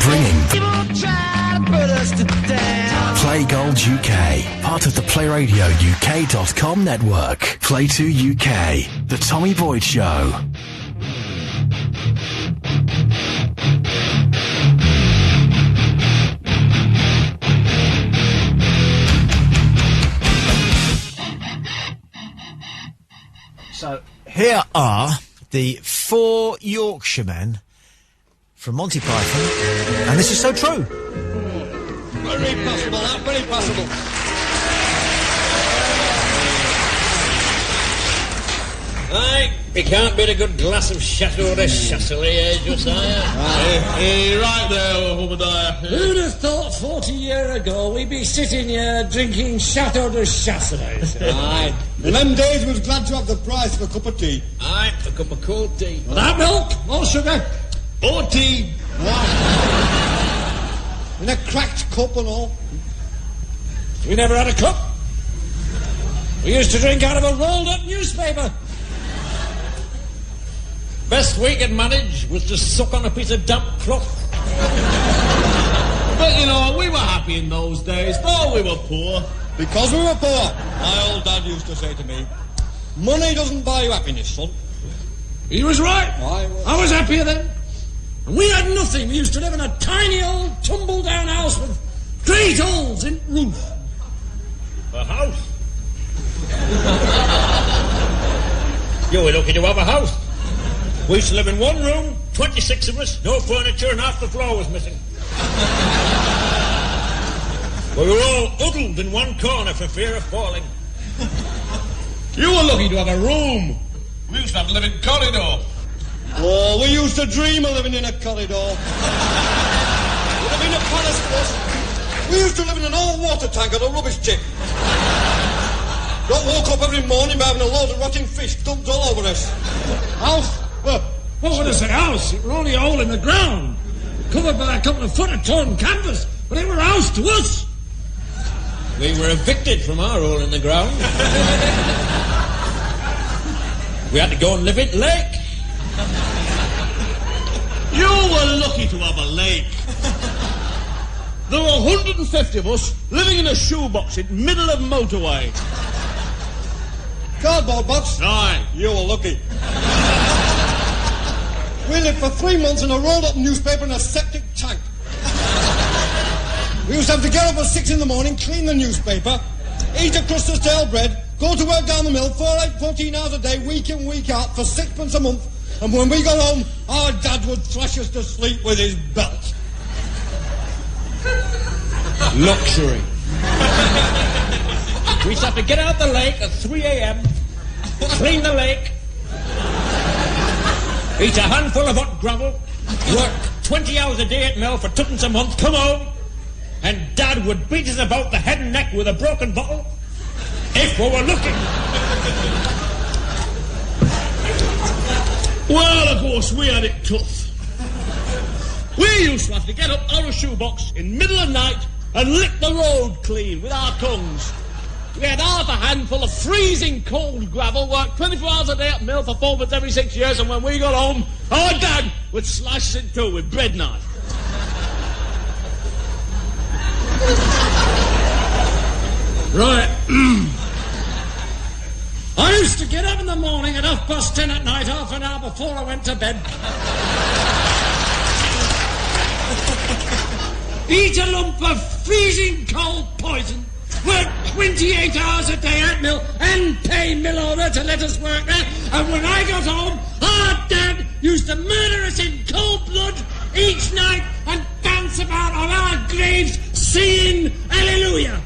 Bringing Play Gold UK, part of the PlayRadioUK.com network. Play 2 UK, The Tommy Boyd Show. So, here are the 4 Yorkshiremen from Monty Python, and this is so true. Very possible, that, very possible. Aye, we can't beat a good glass of Chateau de Chasselet, Josiah. Right there, Obadiah. Who'd have thought 40 years ago we'd be sitting here drinking Chateau de Chasselet? Aye. In them days we was glad to have the price of a cup of tea. Aye, a cup of cold tea. Without milk, more sugar. Or tea. In a cracked cup and all. We never had a cup. We used to drink out of a rolled-up newspaper. Best we could manage was to suck on a piece of damp cloth. But, you know, we were happy in those days, though we were poor. Because we were poor. My old dad used to say to me, money doesn't buy you happiness, son. He was right. I was happier then. And we had nothing. We used to live in a tiny old tumble-down house with great holes in the roof. A house? You were lucky to have a house. We used to live in one room, 26 of us, no furniture, and half the floor was missing. We were all huddled in one corner for fear of falling. You were lucky to have a room. We used to have to live in corridor. Oh, we used to dream of living in a corridor. Would have been a palace for us. We used to live in an old water tank at a rubbish tip. Got woke up every morning by having a load of rotting fish dumped all over us. House? Well, what would I say house? It were only a hole in the ground, covered by a couple of foot of torn canvas, but it were a house to us. We were evicted from our hole in the ground. We had to go and live in lake. You were lucky to have a lake. There were 150 of us living in a shoebox in middle of motorway. Cardboard box? Aye. You were lucky. We lived for 3 months in a rolled-up newspaper in a septic tank. We used to have to get up at 6 in the morning, clean the newspaper, eat a crust of stale bread, go to work down the mill, 14 hours a day, week in, week out, for 6 a month, and when we got home, our dad would thrash us to sleep with his belt. Luxury. We used to have to get out the lake at 3 a.m., clean the lake, eat a handful of hot gravel, work 20 hours a day at mill for twopence a month, come home, and Dad would beat us about the head and neck with a broken bottle, if we were looking. Well, of course, we had it tough. We used to have to get up out of shoebox in middle of night and lick the road clean with our tongues. We had half a handful of freezing cold gravel, worked 24 hours a day at mill for 4 months every 6 years, and when we got home, our dad would slash it in two with bread knife. Right. I used to get up in the morning at 10:30 at night, half an hour before I went to bed. Eat a lump of freezing cold poison, work 28 hours a day at mill, and pay mill owner to let us work there. And when I got home, our dad used to murder us in cold blood each night and dance about on our graves singing Hallelujah.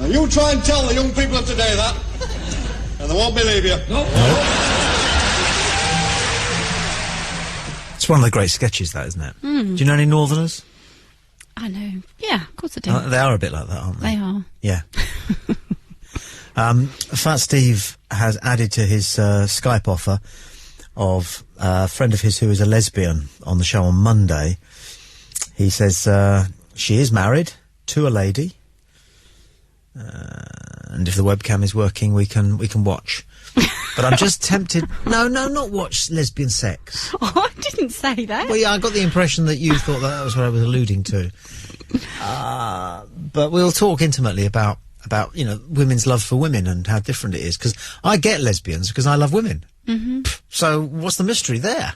Now you try and tell the young people of today that, and they won't believe you. No. It's one of the great sketches, that, isn't it? Mm. Do you know any Northerners? I know. Yeah, of course I do. They are a bit like that, aren't they? They are. Yeah. Fat Steve has added to his Skype offer of a friend of his who is a lesbian on the show on Monday. He says she is married to a lady, and if the webcam is working, we can watch. But I'm just tempted. No, not watch lesbian sex. Oh, I didn't say that. Well, yeah, I got the impression that you thought that was what I was alluding to. But we'll talk intimately about women's love for women and how different it is. Because I get lesbians because I love women. Mm-hmm. So what's the mystery there?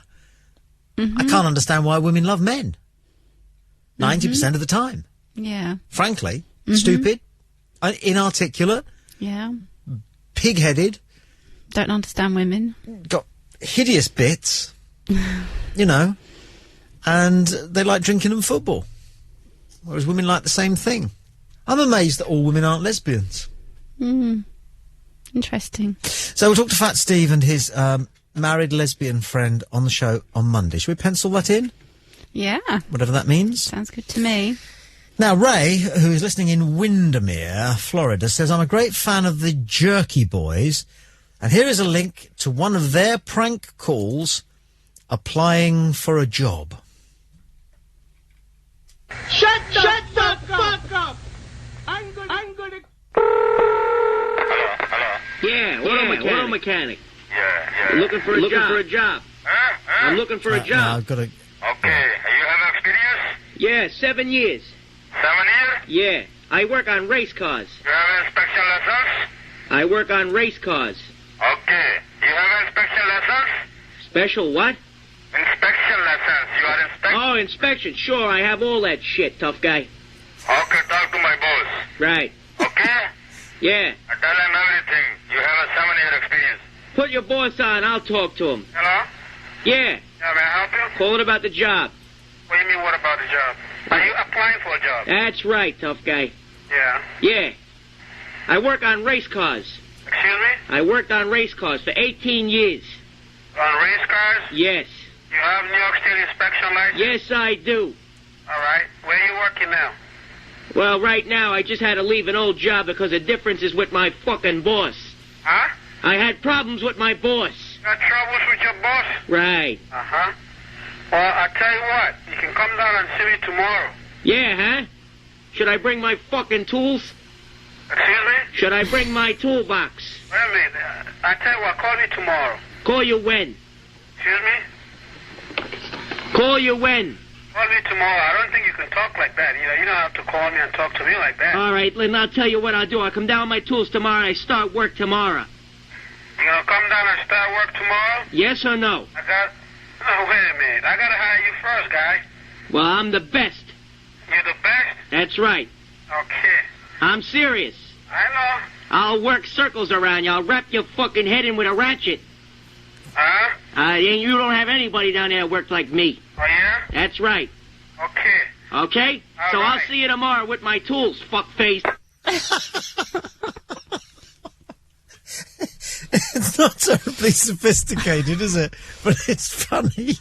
Mm-hmm. I can't understand why women love men. 90% of the time. Yeah. Frankly, stupid, inarticulate, Yeah. pig-headed. Don't understand women. Got hideous bits, and they like drinking and football. Whereas women like the same thing. I'm amazed that all women aren't lesbians. Interesting. So we'll talk to Fat Steve and his married lesbian friend on the show on Monday. Shall we pencil that in? Yeah. Whatever that means. Sounds good to me. Now, Ray, who is listening in Windermere, Florida, says, I'm a great fan of the Jerky Boys, and here is a link to one of their prank calls applying for a job. Shut the fuck up! I'm gonna... Yeah, auto mechanic. Yeah. Looking for a job. I'm looking for a job. No, I've got to... Okay, you have experience? Yeah, 7 years. 7 years? Yeah, I work on race cars. You have inspection license? I work on race cars. Okay, you have inspection license? Special what? Inspection license. You are inspection? Oh, inspection. Sure, I have all that shit, tough guy. Okay, talk to my boss. Right. Okay? Yeah. I tell him everything. You have a 7-year experience. Put your boss on. I'll talk to him. Hello? Yeah. Yeah, may I help you? Calling about the job. What do you mean, what about the job? Are you applying for a job? That's right, tough guy. Yeah. Yeah. I work on race cars. Excuse me? I worked on race cars for 18 years. On race cars? Yes. You have New York State inspection license? Yes, I do. All right. Where are you working now? Well, right now, I just had to leave an old job because the difference is with my fucking boss. Huh? I had problems with my boss. You got troubles with your boss? Right. Uh-huh. Well, I'll tell you what. You can come down and see me tomorrow. Yeah, huh? Should I bring my fucking tools? Excuse me? Should I bring my toolbox? Wait a minute. I'll tell you what. Call me tomorrow. Call you when? Excuse me? Call you when? Call me tomorrow. I don't think you can talk like that. You don't have to call me and talk to me like that. All right, Lynn, I'll tell you what I'll do. I'll come down with my tools tomorrow and I start work tomorrow. You gonna come down and start work tomorrow? Yes or no? Oh, wait a minute. I gotta hire you first, guy. Well, I'm the best. You're the best? That's right. Okay. I'm serious. I know. I'll work circles around you. I'll wrap your fucking head in with a ratchet. Huh? You don't have anybody down there that works like me. Oh, yeah? That's right. Okay. Okay? All right. I'll see you tomorrow with my tools, fuckface. It's not terribly sophisticated, is it? But it's funny.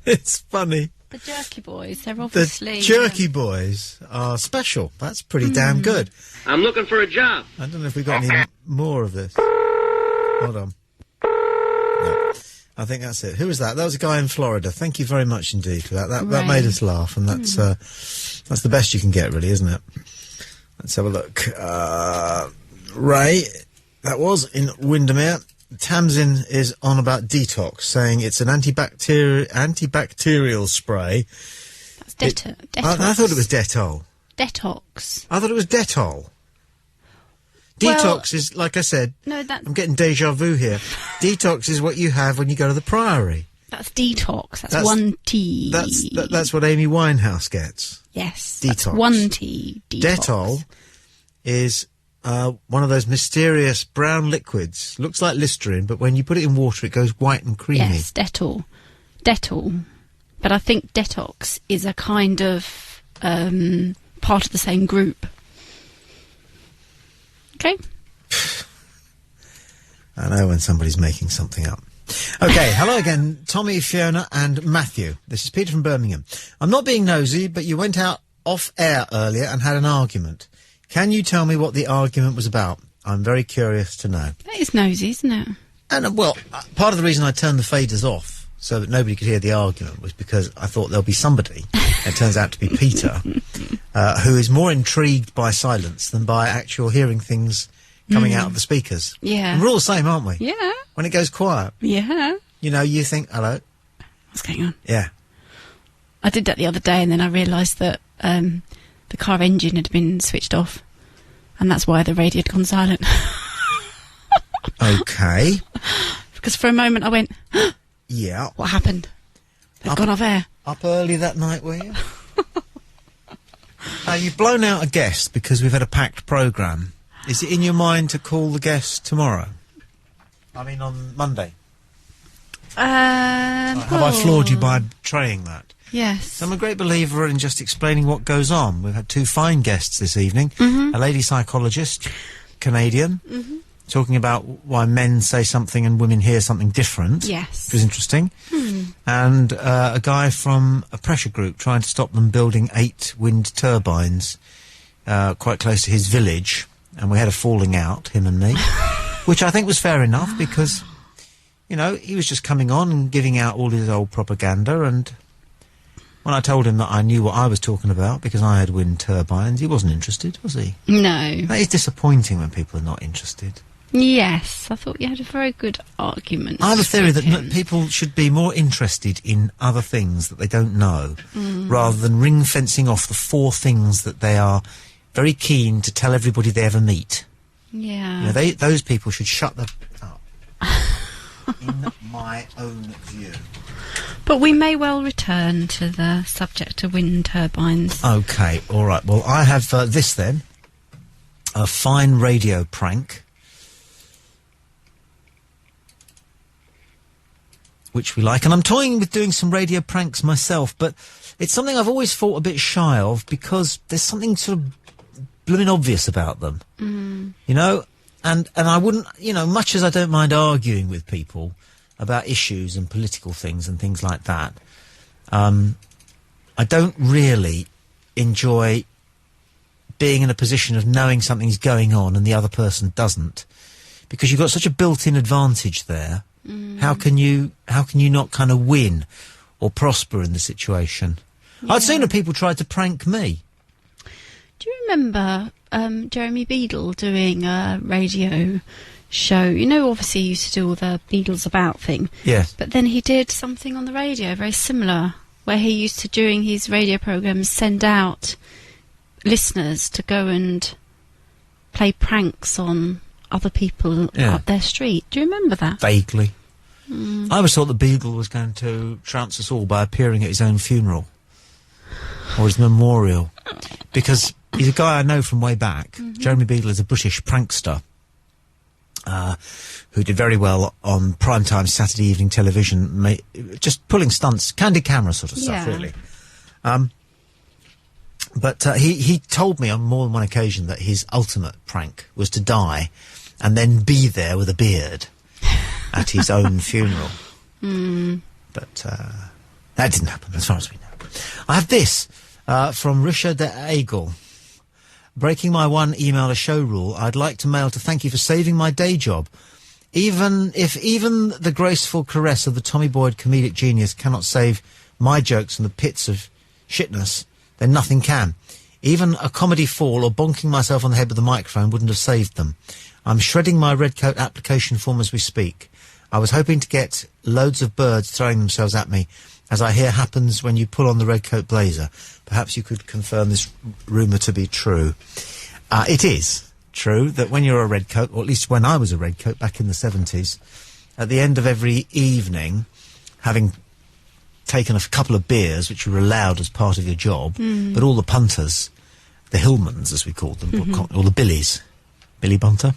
It's funny. The Jerky Boys, they're The obviously... Jerky Boys are special. That's pretty damn good. I'm looking for a job. I don't know if we got any more of this. Hold on. No. I think that's it. Who was that? That was a guy in Florida. Thank you very much indeed for that. That made us laugh, and that's the best you can get, really, isn't it? Let's have a look. Ray, that was in Windermere. Tamsin is on about detox, saying it's an antibacterial spray. That's detox. I thought it was Dettol. Detox. I thought it was Dettol. Detox is, like I said, no, I'm getting deja vu here. Detox is what you have when you go to the Priory. That's detox. That's 1 T. That's what Amy Winehouse gets. Yes. Detox. That's 1 T. Detox. Dettol is one of those mysterious brown liquids. Looks like Listerine, but when you put it in water, it goes white and creamy. Yes, Dettol. Dettol. But I think detox is a kind of part of the same group. Okay. I know when somebody's making something up. Okay, hello again, Tommy, Fiona and Matthew. This is Peter from Birmingham. I'm not being nosy, but you went out off air earlier and had an argument. Can you tell me what the argument was about? I'm very curious to know. That is nosy, isn't it? And, well, part of the reason I turned the faders off so that nobody could hear the argument was because I thought there'll be somebody, it turns out to be Peter, who is more intrigued by silence than by actual hearing things coming out of the speakers. Yeah. And we're all the same, aren't we? Yeah. When it goes quiet. Yeah. You know, you think, hello. What's going on? Yeah. I did that the other day and then I realised that the car engine had been switched off and that's why the radio had gone silent. Okay. Because for a moment I went, yeah. What happened? They've gone off air. Up early that night, were you? You've blown out a guest because we've had a packed programme. Is it in your mind to call the guest tomorrow? I mean, on Monday. Have I floored you by betraying that? Yes. I'm a great believer in just explaining what goes on. We've had two fine guests this evening. A lady psychologist, Canadian, talking about why men say something and women hear something different. Yes. Which is interesting. And a guy from a pressure group trying to stop them building 8 wind turbines quite close to his village. And we had a falling out, him and me, which I think was fair enough because, you know, he was just coming on and giving out all his old propaganda. And when I told him that I knew what I was talking about because I had wind turbines, he wasn't interested, was he? No. That is disappointing when people are not interested. Yes, I thought you had a very good argument. I have a theory that people should be more interested in other things that they don't know, rather than ring-fencing off the 4 things that they are very keen to tell everybody they ever meet. Yeah. You know, those people should shut them up. In my own view. But we may well return to the subject of wind turbines. Okay, all right. Well, I have this then. A fine radio prank. Which we like. And I'm toying with doing some radio pranks myself, but it's something I've always thought a bit shy of because there's something sort of blooming obvious about them. You know? And I wouldn't, you know, much as I don't mind arguing with people about issues and political things and things like that, I don't really enjoy being in a position of knowing something's going on and the other person doesn't. Because you've got such a built-in advantage there. How can you not kind of win or prosper in the situation? Yeah. I'd sooner people tried to prank me. Do you remember Jeremy Beadle doing a radio show? You know, obviously he used to do all the Beadles About thing. Yes. But then he did something on the radio very similar, where he used to, during his radio programmes, send out listeners to go and play pranks on other people up their street. Do you remember that? Vaguely. I always thought that Beadle was going to trounce us all by appearing at his own funeral. Or his memorial. Because he's a guy I know from way back. Jeremy Beadle is a British prankster. Who did very well on primetime Saturday evening television. Just pulling stunts. Candid camera sort of stuff, really. But he told me on more than one occasion that his ultimate prank was to die and then be there with a beard at his own funeral. But that didn't happen, as far as we know. I have this from Risha de Aigel. Breaking my one email a show rule, I'd like to mail to thank you for saving my day job. Even the graceful caress of the Tommy Boyd comedic genius cannot save my jokes from the pits of shitness, then nothing can. Even a comedy fall or bonking myself on the head with a microphone wouldn't have saved them. I'm shredding my Redcoat application form as we speak. I was hoping to get loads of birds throwing themselves at me, as I hear happens when you pull on the Redcoat blazer. Perhaps you could confirm this rumour to be true. It is true that when you're a Redcoat, or at least when I was a Redcoat back in the 70s, at the end of every evening, having taken a couple of beers, which you were allowed as part of your job, but all the punters, the Hillmans as we called them, or the Billies, Billy Bunter,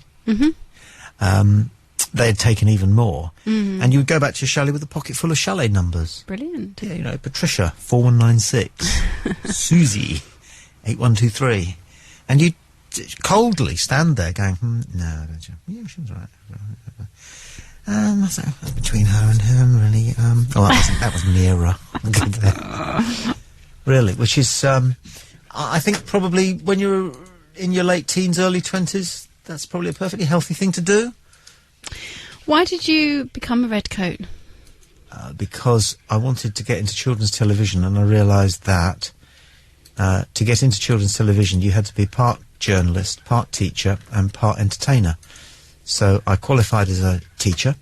they had taken even more. And you would go back to your chalet with a pocket full of chalet numbers. Brilliant. Yeah, you know, Patricia, 4196, Susie, 8123. And you'd coldly stand there going, no, don't you? Yeah, she was right. Between her and him, really. That was nearer. Really, which is, I think probably when you're in your late teens, early 20s, that's probably a perfectly healthy thing to do. Why did you become a Redcoat? Because I wanted to get into children's television, and I realised that to get into children's television, you had to be part journalist, part teacher, and part entertainer. So I qualified as a teacher,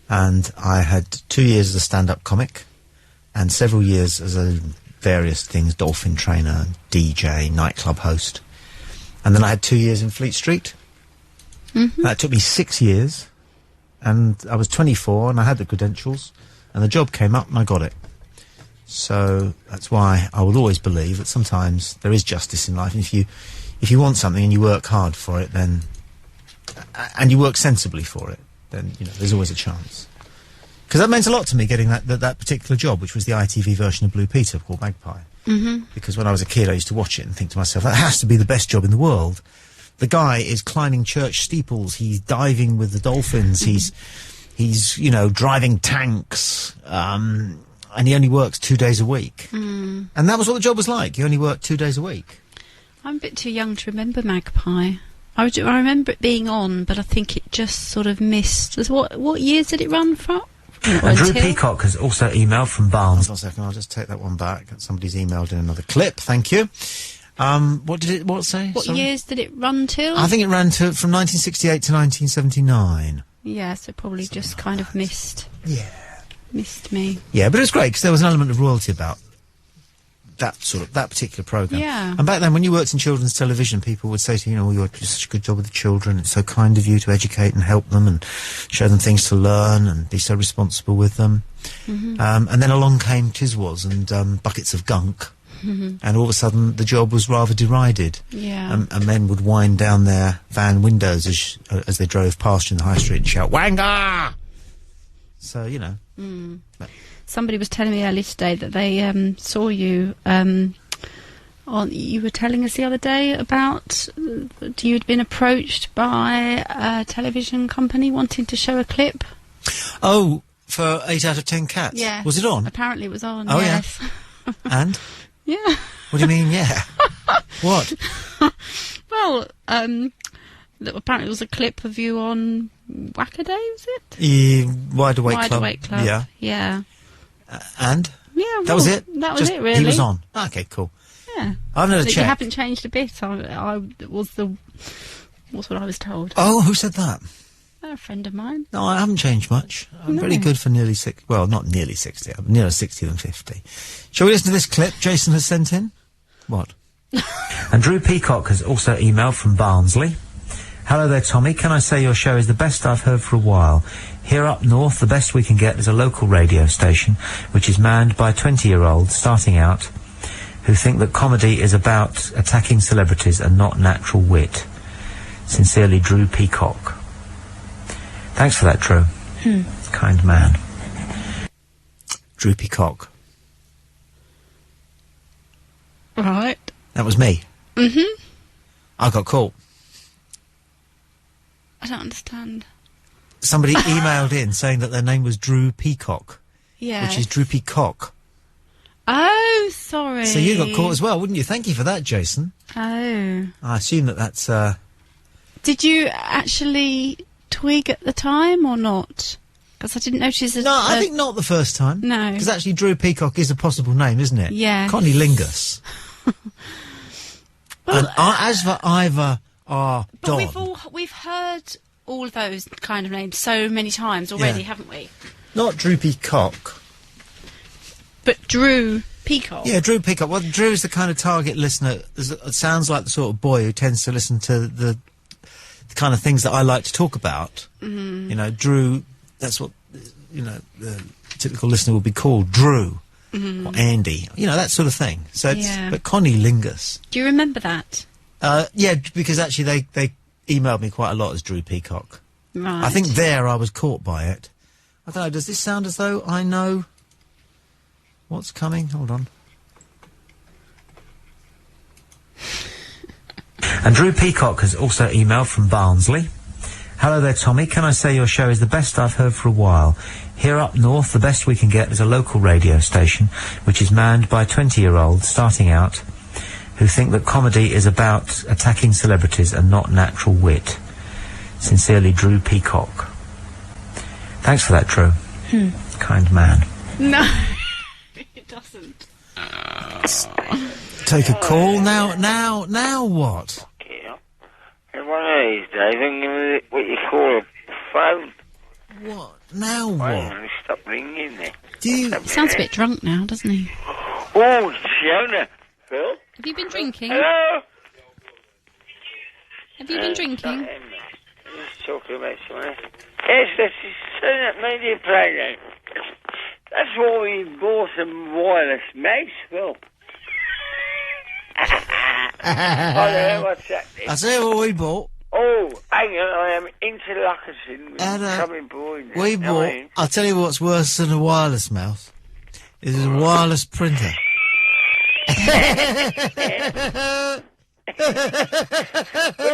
and I had 2 years as a stand-up comic, and several years as a various things, dolphin trainer, DJ, nightclub host. And then I had 2 years in Fleet Street. That took me 6 years, and I was 24, and I had the credentials, and the job came up, and I got it. So that's why I will always believe that sometimes there is justice in life, and if you want something and you work hard for it, then and you work sensibly for it, then, you know, there's always a chance. Because that meant a lot to me, getting that particular job, which was the ITV version of Blue Peter, called Magpie. Because when I was a kid, I used to watch it and think to myself, that has to be the best job in the world. The guy is climbing church steeples, he's diving with the dolphins, he's, you know, driving tanks, and he only works 2 days a week. And that was what the job was like. He only worked 2 days a week. I'm a bit too young to remember Magpie. I remember it being on, but I think it just sort of missed. What years did it run from? Drew Peacock has also emailed from Barnes. One second, I'll just take that one back. Somebody's emailed in another clip. Thank you. What did it say? What years did it run till? I think it ran to from 1968 to 1979. Yeah, so probably something just like kind of missed. Yeah. Missed me. Yeah, but it was great because there was an element of royalty about that particular programme. Yeah. And back then, when you worked in children's television, people would say to you, you do such a good job with the children. It's so kind of you to educate and help them and show them things to learn and be so responsible with them. Mm-hmm. And then along came Tiswas and Buckets of Gunk. Mm-hmm. And all of a sudden, the job was rather derided. Yeah. And men would wind down their van windows as they drove past you in the high street and shout, "Wanga!" So, Mm. Somebody was telling me earlier today that they saw you you were telling us the other day about you'd been approached by a television company wanting to show a clip. Oh, for 8 out of 10 Cats? Yeah. Was it on? Apparently it was on, Oh, yes. yeah. And? Yeah. What do you mean, yeah? What? Well, apparently it was a clip of you on Whackaday, was it? Wide Awake Club. Wide Awake Club. Yeah. Yeah. And? Yeah, that was it? That was it, really. He was on. Okay, cool. Yeah. I've never You checked. haven't changed a bit. That's what I was told. Oh, who said that? A friend of mine. No, I haven't changed much. I'm very good for nearly 60. Well, not nearly 60. I'm nearer 60 than 50. Shall we listen to this clip Jason has sent in? What? And Drew Peacock has also emailed from Barnsley. Hello there, Tommy. Can I say your show is the best I've heard for a while? Here up north, the best we can get is a local radio station, which is manned by 20-year-olds starting out who think that comedy is about attacking celebrities and not natural wit. Sincerely, Drew Peacock. Thanks for that, Drew. Kind man. Drew Peacock. Right. That was me. Mm-hmm. I got caught. I don't understand. Somebody emailed in saying that their name was Drew Peacock. Yeah. Which is Drew Peacock. Oh, sorry. So you got caught as well, wouldn't you? Thank you for that, Jason. Oh. I assume that's, Did you actually twig at the time or not? Because I didn't notice... No, I think not the first time. No. Because actually Drew Peacock is a possible name, isn't it? Yeah. Connie Lingus. Well, and as for Ivor R. Don... But we've heard all of those kind of names so many times already, Yeah. haven't we? Not Drew Peacock. But Drew Peacock. Yeah, Drew Peacock. Well, Drew's the kind of target listener. It sounds like the sort of boy who tends to listen to the kind of things that I like to talk about. Mm. You know, Drew, that's what, the typical listener would be called, Drew. Mhm. Or Andy. You know, that sort of thing. So it's, Yeah. but Connie Lingus. Do you remember that? Yeah, because actually they emailed me quite a lot as Drew Peacock. Right. I think there I was caught by it. I don't know, does this sound as though I know what's coming? Hold on. And Drew Peacock has also emailed from Barnsley. Hello there, Tommy. Can I say your show is the best I've heard for a while? Here up north, the best we can get is a local radio station, which is manned by 20-year-olds starting out who think that comedy is about attacking celebrities and not natural wit. Sincerely, Drew Peacock. Thanks for that, Drew. Kind man. No, it doesn't. Take a call now what? And one of these days, I'm going to what you call a phone. What? Now Wait, what? stop ringing there. He sounds a bit drunk now, doesn't he? Oh, Fiona. Phil? Have you been drinking? Hello? Have you been drinking? Just talking about something. Yes, that's that media program. That's why we bought some wireless mouse, Phil. I don't know what's that. I say what we bought. Oh, hang on, I am interlocking with coming boy now. We bought. I'll tell you what's worse than a wireless mouse. Is a wireless printer. Well,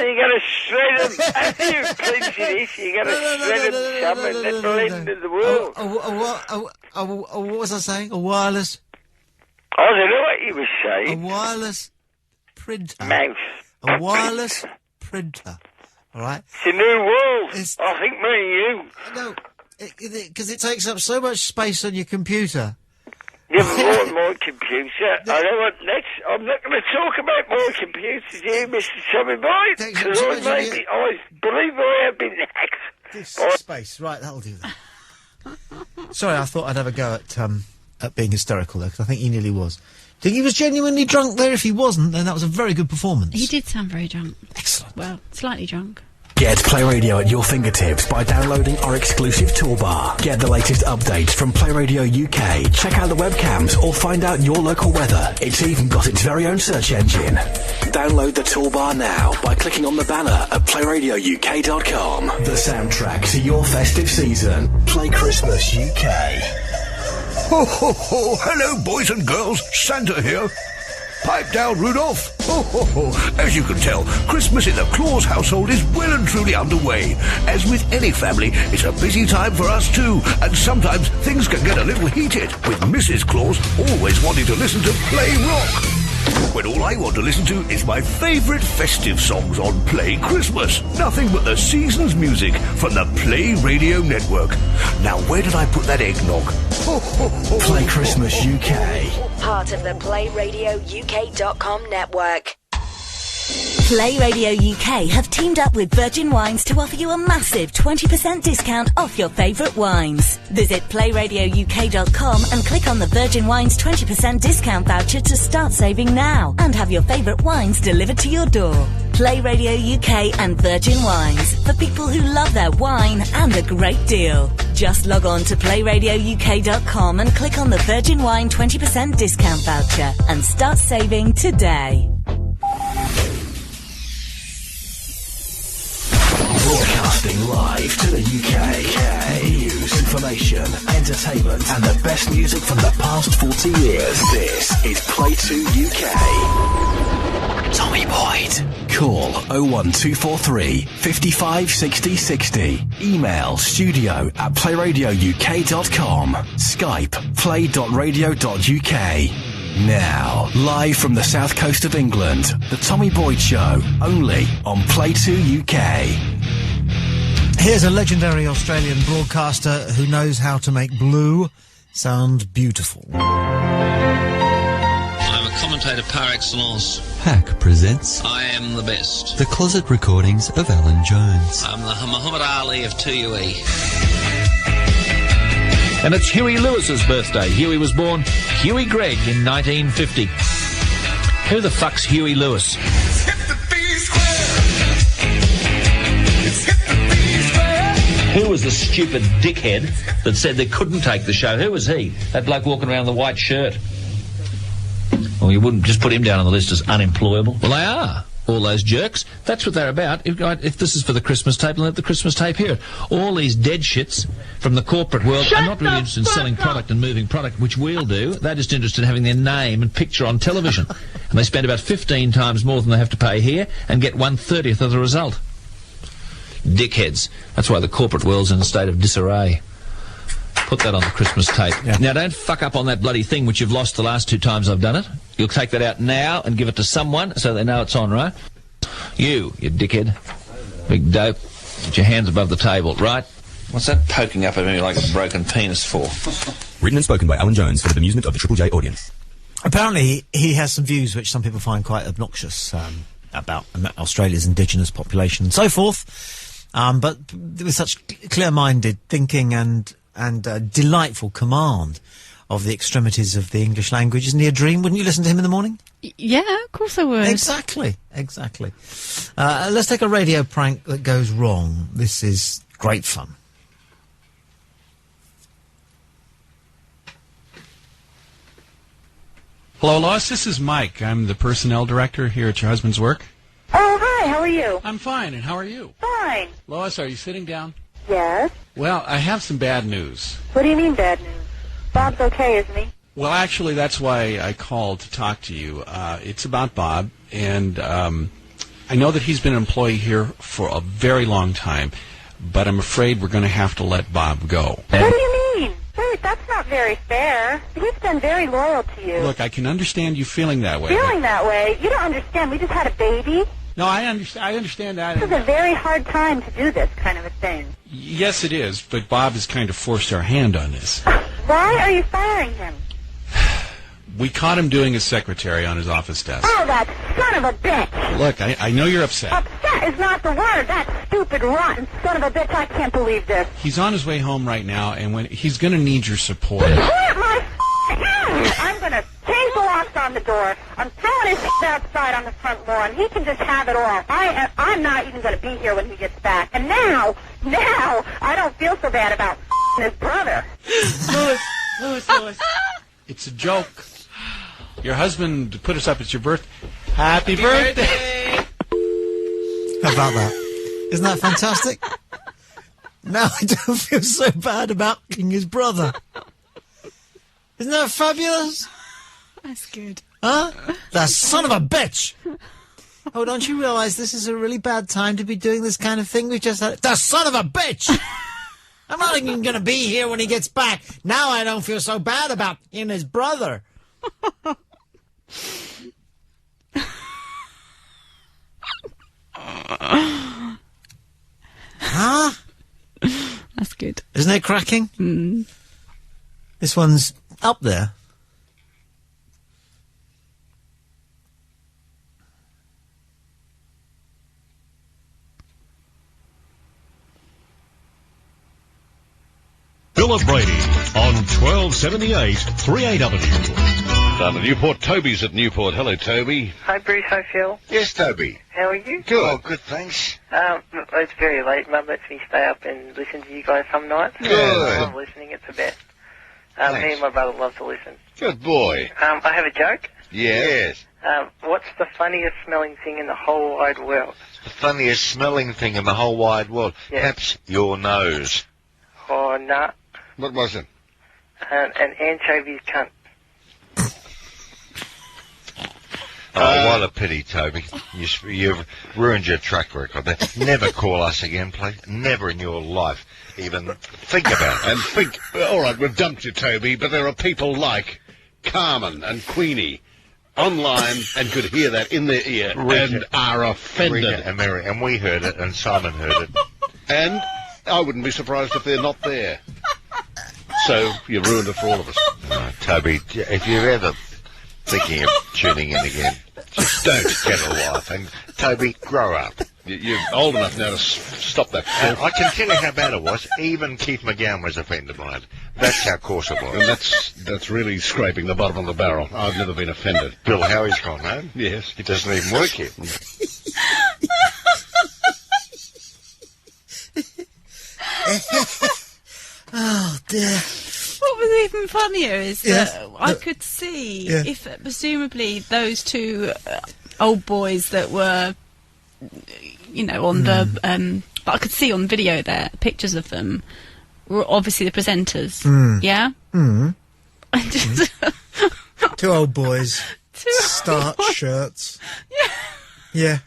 you gotta shred them. After you cleanse this, you gotta shred them some and then blend in the world. What was I saying? A wireless... I don't know what you were saying. A wireless printer. Mouse. A wireless printer. All right? It's a new world. I think me and you. No, because it takes up so much space on your computer. You haven't bought my computer. I know what next. I'm not going to talk about my computers here, Mr. Tommy Boy. Because I believe I have been hacked. This space. Right, that'll do that. Sorry, I thought I'd have a go at at being hysterical, though, because I think he nearly was. Do you think he was genuinely drunk there? If he wasn't, then that was a very good performance. He did sound very drunk. Excellent. Well, slightly drunk. Get Play Radio at your fingertips by downloading our exclusive toolbar. Get the latest updates from Play Radio UK. Check out the webcams or find out your local weather. It's even got its very own search engine. Download the toolbar now by clicking on the banner at playradiouk.com. The soundtrack to your festive season. Play Christmas UK. Ho, ho, ho. Hello, boys and girls. Santa here. Pipe down, Rudolph. Ho, ho, ho. As you can tell, Christmas in the Claus household is well and truly underway. As with any family, it's a busy time for us too, and sometimes things can get a little heated, with Mrs. Claus always wanting to listen to Play Rock, when all I want to listen to is my favourite festive songs on Play Christmas. Nothing but the season's music from the Play Radio Network. Now, where did I put that eggnog? Ho, ho, ho. Play Christmas UK. Part of the PlayRadioUK.com network. Play Radio UK have teamed up with Virgin Wines to offer you a massive 20% discount off your favourite wines. Visit PlayRadioUK.com and click on the Virgin Wines 20% discount voucher to start saving now and have your favourite wines delivered to your door. Play Radio UK and Virgin Wines for people who love their wine and a great deal. Just log on to PlayRadioUK.com and click on the Virgin Wine 20% discount voucher and start saving today. Broadcasting live to the UK. News, information, entertainment, and the best music from the past 40 years. This is Play 2 UK. Tommy Boyd. Call 01243 55 60 60. Email studio at playradiouk.com. Skype play.radio.uk. Now, live from the south coast of England, The Tommy Boyd Show, only on Play 2 UK. Here's a legendary Australian broadcaster who knows how to make blue sound beautiful. I'm a commentator par excellence. Hack presents I am the best. the closet recordings of Alan Jones. I'm the Muhammad Ali of 2UE. And it's Huey Lewis's birthday. Huey was born Huey Gregg in 1950. Who the fuck's Huey Lewis? Who was the stupid dickhead that said they couldn't take the show? Who was he? That bloke walking around in the white shirt. Well, you wouldn't just put him down on the list as unemployable. Well, they are. All those jerks. That's what they're about. If this is for the Christmas tape, then let the Christmas tape hear it. All these dead shits from the corporate world are not really interested in selling product and moving product, which we'll do. They're just interested in having their name and picture on television. And they spend about 15 times more than they have to pay here and get 1/30th of the result. Dickheads. That's why the corporate world's in a state of disarray. Put that on the Christmas tape. Yeah. Now, don't fuck up on that bloody thing which you've lost the last 2 times I've done it. You'll take that out now and give it to someone so they know it's on, right? You dickhead. Big dope. Put your hands above the table, right? What's that poking up at me like a broken penis for? Written and spoken by Alan Jones for the amusement of the Triple J audience. Apparently, he has some views which some people find quite obnoxious about Australia's indigenous population and so forth. But with such clear-minded thinking and delightful command of the extremities of the English language, isn't he a dream? Wouldn't you listen to him in the morning? Yeah, of course I would. Exactly. Let's take a radio prank that goes wrong. This is great fun. Hello, Lois. This is Mike. I'm the personnel director here at your husband's work. Oh, hi. How are you? I'm fine, and how are you? Fine. Lois, are you sitting down? Yes. Well, I have some bad news. What do you mean bad news? Bob's okay, isn't he? Well, actually, that's why I called to talk to you. It's about Bob, and I know that he's been an employee here for a very long time, but I'm afraid we're going to have to let Bob go. What do you mean? Wait, that's not very fair. He's been very loyal to you. Look, I can understand you feeling that way. Feeling that way? You don't understand. We just had a baby. No, I understand that. This is a very hard time to do this kind of a thing. Yes, it is, but Bob has kind of forced our hand on this. Why are you firing him? We caught him doing his secretary on his office desk. Oh, that son of a bitch! Look, I know you're upset. Upset is not the word. That stupid, rotten son of a bitch. I can't believe this. He's on his way home right now, and he's going to need your support. Put my I'm going to change the locks on the door. I'm throwing his outside on the front lawn. He can just have it all. I'm not even going to be here when he gets back. And now, I don't feel so bad about his brother. Louis. It's a joke. Your husband put us up. It's your birthday. Happy birthday. How about that? Isn't that fantastic? Now I don't feel so bad about being his brother. Isn't that fabulous? That's good. Huh? That son of a bitch! Oh, don't you realise this is a really bad time to be doing this kind of thing? We've just had... The son of a bitch! I'm not even going to be here when he gets back. Now I don't feel so bad about him and his brother. Huh? That's good. Isn't it cracking? Mm. This one's up there. Philip Brady on 1278 3AW. Down to Newport. Toby's at Newport. Hello, Toby. Hi, Bruce. Hi, Phil. Yes, Toby. How are you? Good. Oh, good, thanks. It's very late. Mum lets me stay up and listen to you guys some nights. Good. I love listening. It's the best. Me Thanks. and my brother love to listen. Good boy. I have a joke. Yes. What's the funniest smelling thing in the whole wide world? The funniest smelling thing in the whole wide world. Yeah. Perhaps your nose. Oh, nah. What was it? An anchovy's cunt. Oh, what a pity, Toby. You've ruined your track record there. Never call us again, please. Never in your life even think about it. And think, all right, we've dumped you, Toby, but there are people like Carmen and Queenie online and could hear that in their ear and are offended. Rita and Mary, and we heard it, and Simon heard it. And I wouldn't be surprised if they're not there. So you've ruined it for all of us. Toby, if you're ever thinking of tuning in again, just don't get a life. And Toby, grow up. You're old enough now to stop that. I can tell you how bad it was. Even Keith McGowan was offended by it. That's how coarse it was. And that's really scraping the bottom of the barrel. I've never been offended. Bill Howie's gone home. Yes. He doesn't even work here. Oh, dear. What was even funnier is that I could see if, presumably, those two old boys that were, you know, on the... but I could see on video there, pictures of them, were obviously the presenters. Yeah? Two old boys. Starch shirts. Yeah.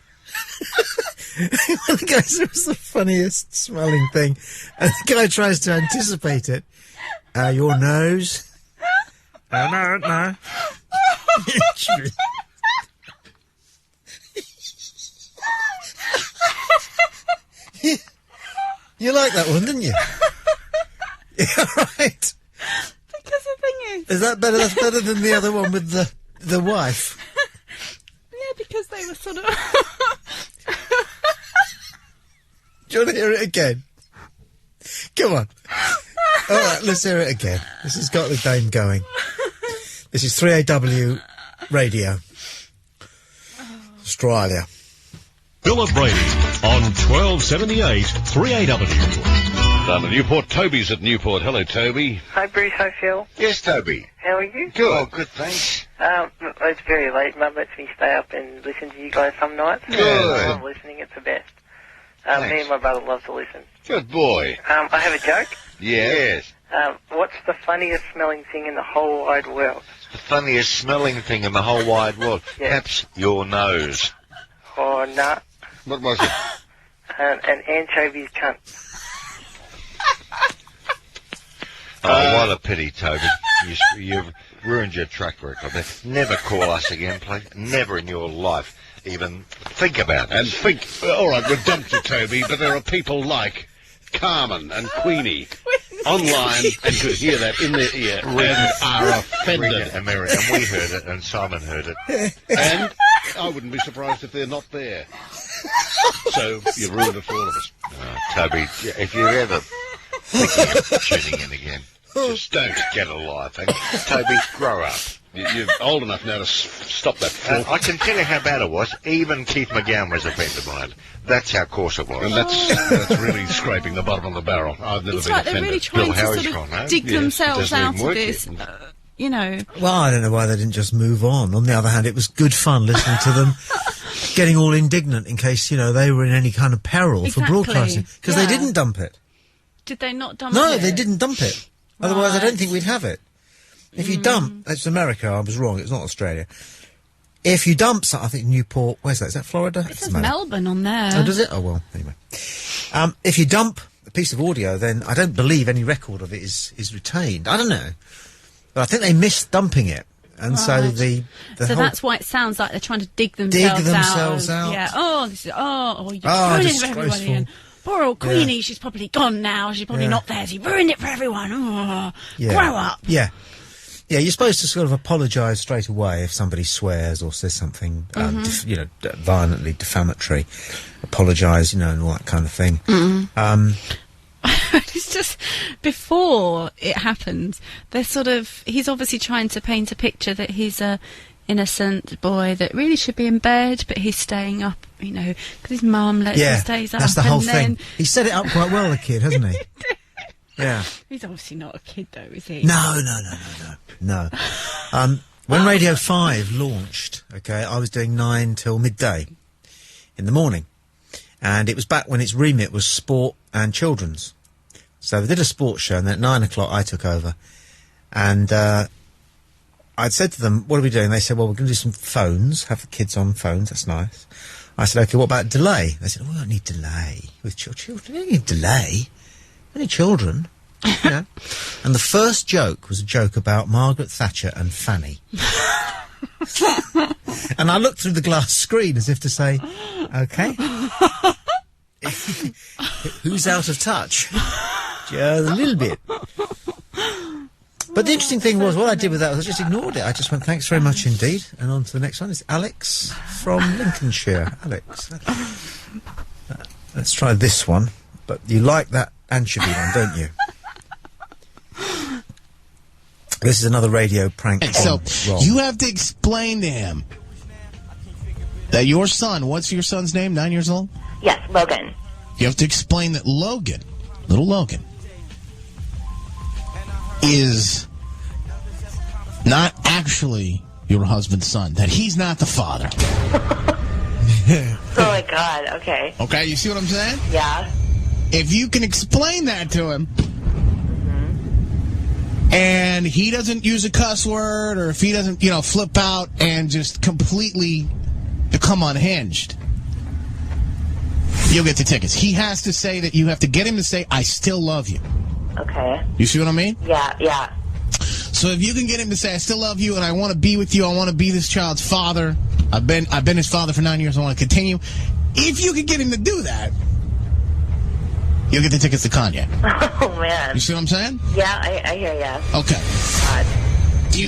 The guy says it's the funniest smelling thing, and the guy tries to anticipate it. Your nose? No. You like that one, didn't you? Yeah, right. Because the thing is that better? That's better than the other one with the wife. Yeah, because they were sort of. Do you want to hear it again? Come on. All right, let's hear it again. This has got the game going. This is 3AW Radio. Australia. Philip Brady on 1278 3AW. Down to Newport. Toby's at Newport. Hello, Toby. Hi, Bruce. Hi, Phil. Yes, Toby. How are you? Good. Oh, good, thanks. It's very late. Mum lets me stay up and listen to you guys some nights. Good. I love listening. It's the best. Me and my brother love to listen. Good boy. I have a joke. Yes. What's the funniest smelling thing in the whole wide world? The funniest smelling thing in the whole wide world. Perhaps your nose. Oh, nah. What was it? An anchovy's cunt. Oh, what a pity, Toby. You've ruined your track record there. Never call us again, please. Never in your life even think about it. And think, all right, we've dumped you, Toby, but there are people like Carmen and Queenie online and could hear that in their ear and are offended. And Mary, and we heard it, and Simon heard it. And I wouldn't be surprised if they're not there. So you've ruined it for all of us. Toby, if you're ever thinking of tuning in again, Just don't get a life. Eh? Toby, grow up. You're old enough now to stop that filth. I can tell you how bad it was. Even Keith McGowan was a friend of mine. That's how coarse it was. And that's really scraping the bottom of the barrel. I've never It's been like offended. they're really trying Bill to Howie's sort gone of home. dig Yes, themselves doesn't out even of work this. yet. You know. Well, I don't know why they didn't just move on. On the other hand, it was good fun listening to them getting all indignant in case, you know, they were in any kind of peril for broadcasting. Because they didn't dump it. Did they not dump it? No, they didn't dump it. Otherwise, I don't Right. think we'd have it. If you dump, it's America, I was wrong, it's not Australia. If you dump something, I think Newport, where's that? Is that Florida? It says Melbourne on there. Oh, does it? Oh, well, anyway. If you dump a piece of audio, then I don't believe any record of it is retained. I don't know. But I think they missed dumping it. And so Right. the So whole... that's why it sounds like they're trying to dig themselves out. out. Yeah. You're ruining it for everybody. disgraceful. And poor old Queenie, Yeah. she's probably gone now. She's probably Yeah. not there. She ruined it for everyone. Oh, Yeah. grow up. Yeah. Yeah, you're supposed to sort of apologise straight away if somebody swears or says something, violently defamatory. Apologise, and all that kind of thing. It's just, before it happens, he's obviously trying to paint a picture that he's a innocent boy that really should be in bed, but he's staying up, because his mum lets him stay up. That's the whole and then thing. He set it up quite well, the kid, hasn't he? Yeah. He's obviously not a kid, though, is he? No. When Radio 5 launched, I was doing 9 till midday in the morning. And it was back when its remit was sport and children's. So they did a sports show, and then at 9 o'clock I took over. And I'd said to them, what are we doing? They said, well, we're going to do some phones, have the kids on phones, that's nice. I said, OK, what about delay? They said, we don't need delay with children. We don't need delay. Only children. And the first joke was a joke about Margaret Thatcher and Fanny. And I looked through the glass screen as if to say, OK. Who's out of touch? Just a little bit. But the interesting thing was, what I did with that was I just ignored it. I just went, thanks very much indeed. And on to the next one. It's Alex from Lincolnshire. Alex. Let's try this one. But you like that anchovy one, don't you? This is another radio prank. So Rob. you have to explain to him that your son, what's your son's name, 9 years old? Yes, Logan. You have to explain that Logan, little Logan, is not actually your husband's son, that he's not the father. Oh my God, okay. Okay, you see what I'm saying? Yeah. If you can explain that to him, and he doesn't use a cuss word, or if he doesn't, flip out and just completely become unhinged, you'll get the tickets. He has to say that you have to get him to say, I still love you. Okay. You see what I mean? Yeah. So if you can get him to say, I still love you and I want to be with you, I want to be this child's father, I've been his father for 9 years, I want to continue. If you can get him to do that, you'll get the tickets to Kanye. Oh, man. You see what I'm saying? Yeah, I hear ya. Okay. God.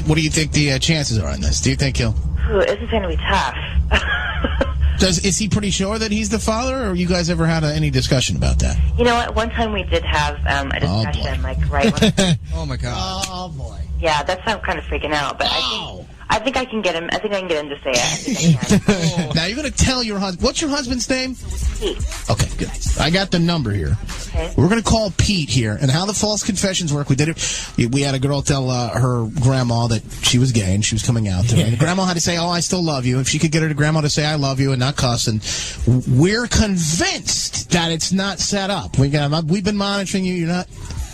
What do you think the chances are on this? Do you think he'll... Ooh, this is going to be tough. Is he pretty sure that he's the father, or you guys ever had any discussion about that? You know what? One time we did have a discussion, right when... Oh, my God. Oh, boy. Yeah, that's how I'm kind of freaking out, but I think I can get him. I think I can get him to say it. I think I can. Now, you're going to tell your husband... What's your husband's name? Pete. Okay, good. I got the number here. Okay. We're going to call Pete here. And how the false confessions work, we did it... We had a girl tell her grandma that she was gay and she was coming out to her. And grandma had to say, oh, I still love you. If she could get her to grandma to say, I love you, and not cuss. And we're convinced that it's not set up. We've been monitoring you.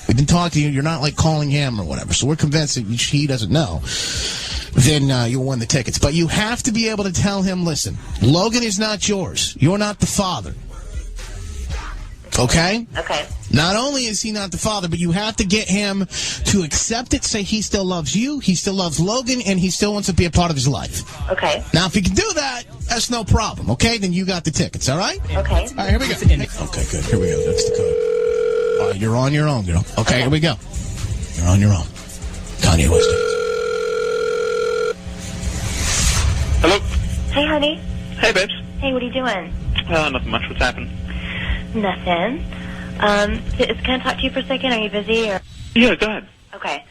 We've been talking to you. You're not, calling him or whatever. So we're convinced that he doesn't know. Then you'll win the tickets. But you have to be able to tell him, listen, Logan is not yours. You're not the father. Okay? Okay. Not only is he not the father, but you have to get him to accept it, say he still loves you, he still loves Logan, and he still wants to be a part of his life. Okay. Now, if he can do that, that's no problem, okay? Then you got the tickets, all right? Okay. All right, here we go. Okay, good. Here we go. That's the code. All right, you're on your own, girl. Okay, here we go. You're on your own. Kanye West. Hello? Hey, honey. Hey, babes. Hey, what are you doing? Nothing much. What's happening? Nothing. Can I talk to you for a second? Are you busy? Or? Yeah, go ahead. Okay.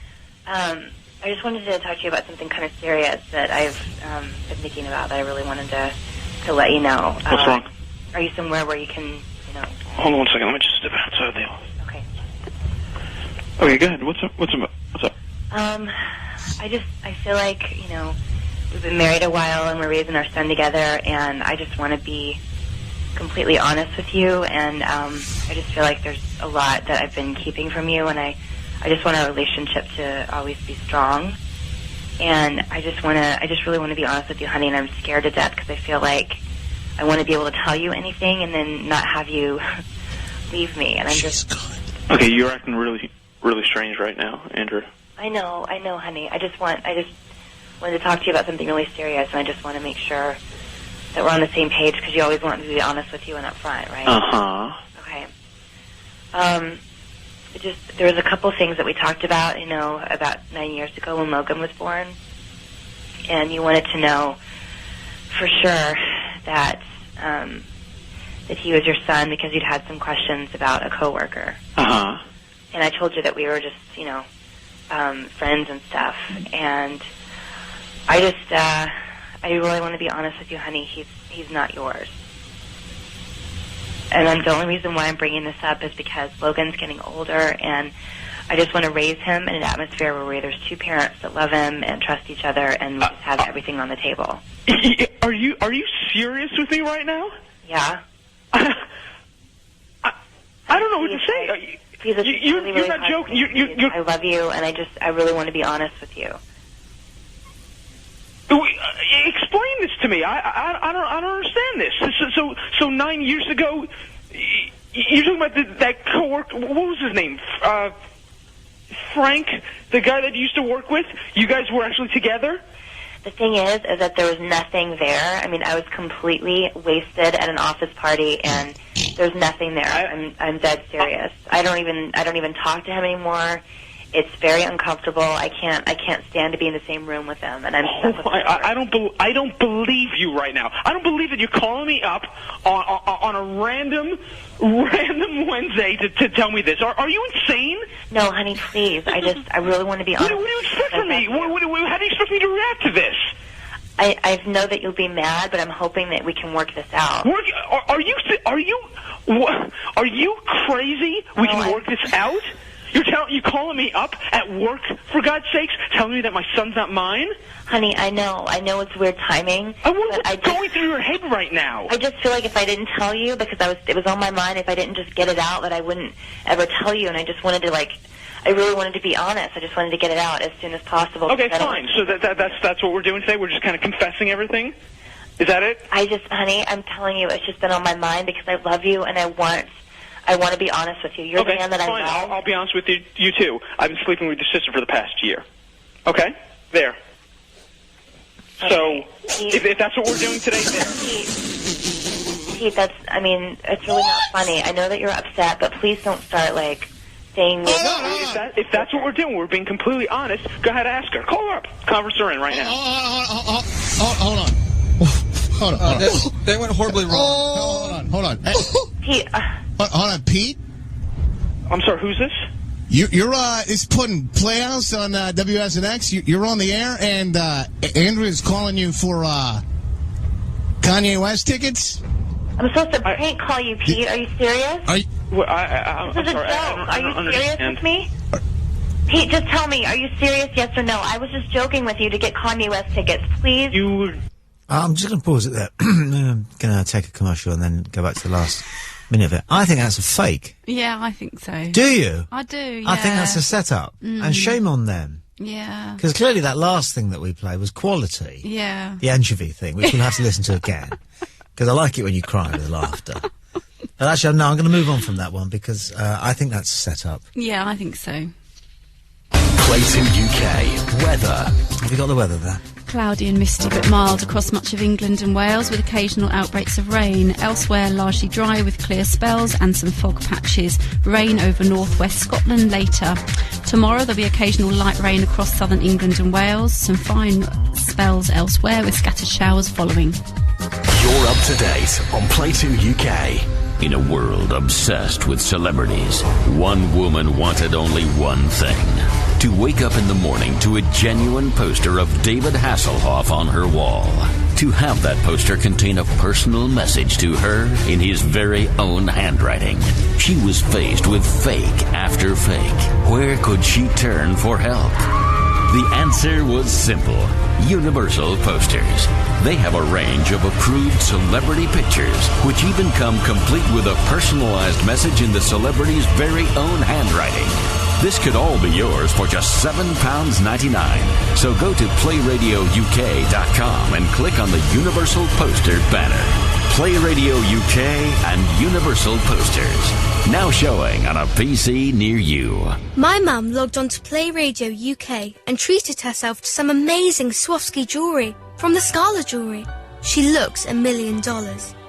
I just wanted to talk to you about something kind of serious that I've been thinking about that I really wanted to let you know. What's wrong? Are you somewhere where you can, Hold on 1 second. Let me just step outside the office. Okay. Okay, go ahead. What's up? What's up? I feel like, we've been married a while and we're raising our son together, and I just want to be completely honest with you, and I just feel like there's a lot that I've been keeping from you, and I just want our relationship to always be strong. And I just really want to be honest with you, honey, and I'm scared to death because I feel like I want to be able to tell you anything and then not have you leave me. And I'm just... Okay, you're acting really, really strange right now, Andrew. I know, honey. I just wanted to talk to you about something really serious, and I just want to make sure that we're on the same page because you always want me to be honest with you and up front, right? Uh-huh. Okay. There was a couple things that we talked about, about 9 years ago when Logan was born. And you wanted to know for sure that he was your son because you'd had some questions about a coworker. Uh-huh. And I told you that we were just, friends and stuff. And I really want to be honest with you, honey. He's not yours. And the only reason why I'm bringing this up is because Logan's getting older, and I just want to raise him in an atmosphere where there's two parents that love him and trust each other, and we just have everything on the table. Are you serious with me right now? Yeah. I don't know what to say. You're not joking. I love you, and I really want to be honest with you. Explain this to me. I don't understand this. So 9 years ago, you're talking about that coworker. What was his name? Frank, the guy that you used to work with. You guys were actually together. The thing is that there was nothing there. I mean, I was completely wasted at an office party, and there's nothing there. I'm dead serious. I don't even talk to him anymore. It's very uncomfortable. I can't stand to be in the same room with them, and I'm stuck with I don't believe you right now. I don't believe that you're calling me up on a random Wednesday to tell me this. Are you insane? No, honey, please. I really want to be honest. What do you expect from me? How do you expect me to react to this? I know that you'll be mad, but I'm hoping that we can work this out. Are you crazy? We can work this out? You're calling me up at work, for God's sakes, telling me that my son's not mine? Honey, I know it's weird timing. What's going through your head right now? I just feel like if I didn't tell you, because it was on my mind, if I didn't just get it out, that I wouldn't ever tell you, and I just wanted to, I really wanted to be honest. I just wanted to get it out as soon as possible. Okay, fine. So that's what we're doing today? We're just kind of confessing everything? Is that it? Honey, I'm telling you, it's just been on my mind because I love you, and I want to be honest with you. You're the man that fine. I love. I'll be honest with you too. I've been sleeping with your sister for the past year. Okay? There. So, if that's what we're doing today, there. Pete, it's really not funny. I know that you're upset, but please don't start, saying... If that's what we're doing, we're being completely honest, go ahead, ask her. Call her up. Conference her in right now. Hold on. Hold on. They went horribly wrong. Hold on. Pete. Hold on, Pete. I'm sorry, who's this? You're it's putting Playhouse on WSNX. You're on the air, and Andrew is calling you for Kanye West tickets. I'm supposed to prank call you, Pete. Are you serious? I'm this is sorry. a joke. Are you serious understand. with me? Pete, just tell me, are you serious, yes or no? I was just joking with you to get Kanye West tickets. Please? I'm just going to pause it there. I'm going to take a commercial and then go back to the last minute of it. I think that's a fake. Yeah, I think so. Do you? I do, yeah. I think that's a setup. And shame on them. Yeah. Because clearly that last thing that we played was quality. Yeah. The anchovy thing, which we'll have to listen to again. Because I like it when you cry with laughter. But actually, no, I'm going to move on from that one because I think that's a setup. Yeah, I think so. Play 2 UK. Weather. Have you got the weather there? Cloudy and misty but mild across much of England and Wales with occasional outbreaks of rain. Elsewhere largely dry with clear spells and some fog patches. Rain over northwest Scotland later. Tomorrow there'll be occasional light rain across southern England and Wales. Some fine spells elsewhere with scattered showers following. You're up to date on Play 2 UK. In a world obsessed with celebrities, one woman wanted only one thing: to wake up in the morning to a genuine poster of David Hasselhoff on her wall. To have that poster contain a personal message to her in his very own handwriting. She was faced with fake after fake. Where could she turn for help? The answer was simple. Universal Posters. They have a range of approved celebrity pictures, which even come complete with a personalized message in the celebrity's very own handwriting. This could all be yours for just £7.99. So go to playradiouk.com and click on the Universal Poster banner. Play Radio UK and Universal Posters. Now showing on a PC near you. My mum logged on to Play Radio UK and treated herself to some amazing Swarovski jewellery from the Scala Jewellery. She looks $1 million.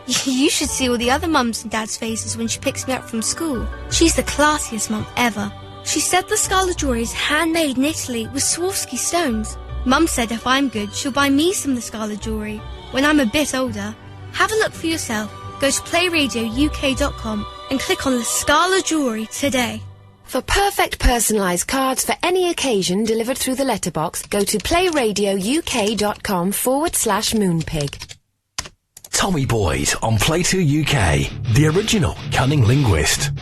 You should see all the other mums and dads' faces when she picks me up from school. She's the classiest mum ever. She said the Scala Jewellery is handmade in Italy with Swarovski stones. Mum said if I'm good, she'll buy me some of the Scala Jewellery when I'm a bit older. Have a look for yourself. Go to playradiouk.com and click on the Scala Jewellery today. For perfect personalised cards for any occasion delivered through the letterbox, go to playradiouk.com/Moonpig. Tommy Boyd on Play 2 UK, the original cunning linguist.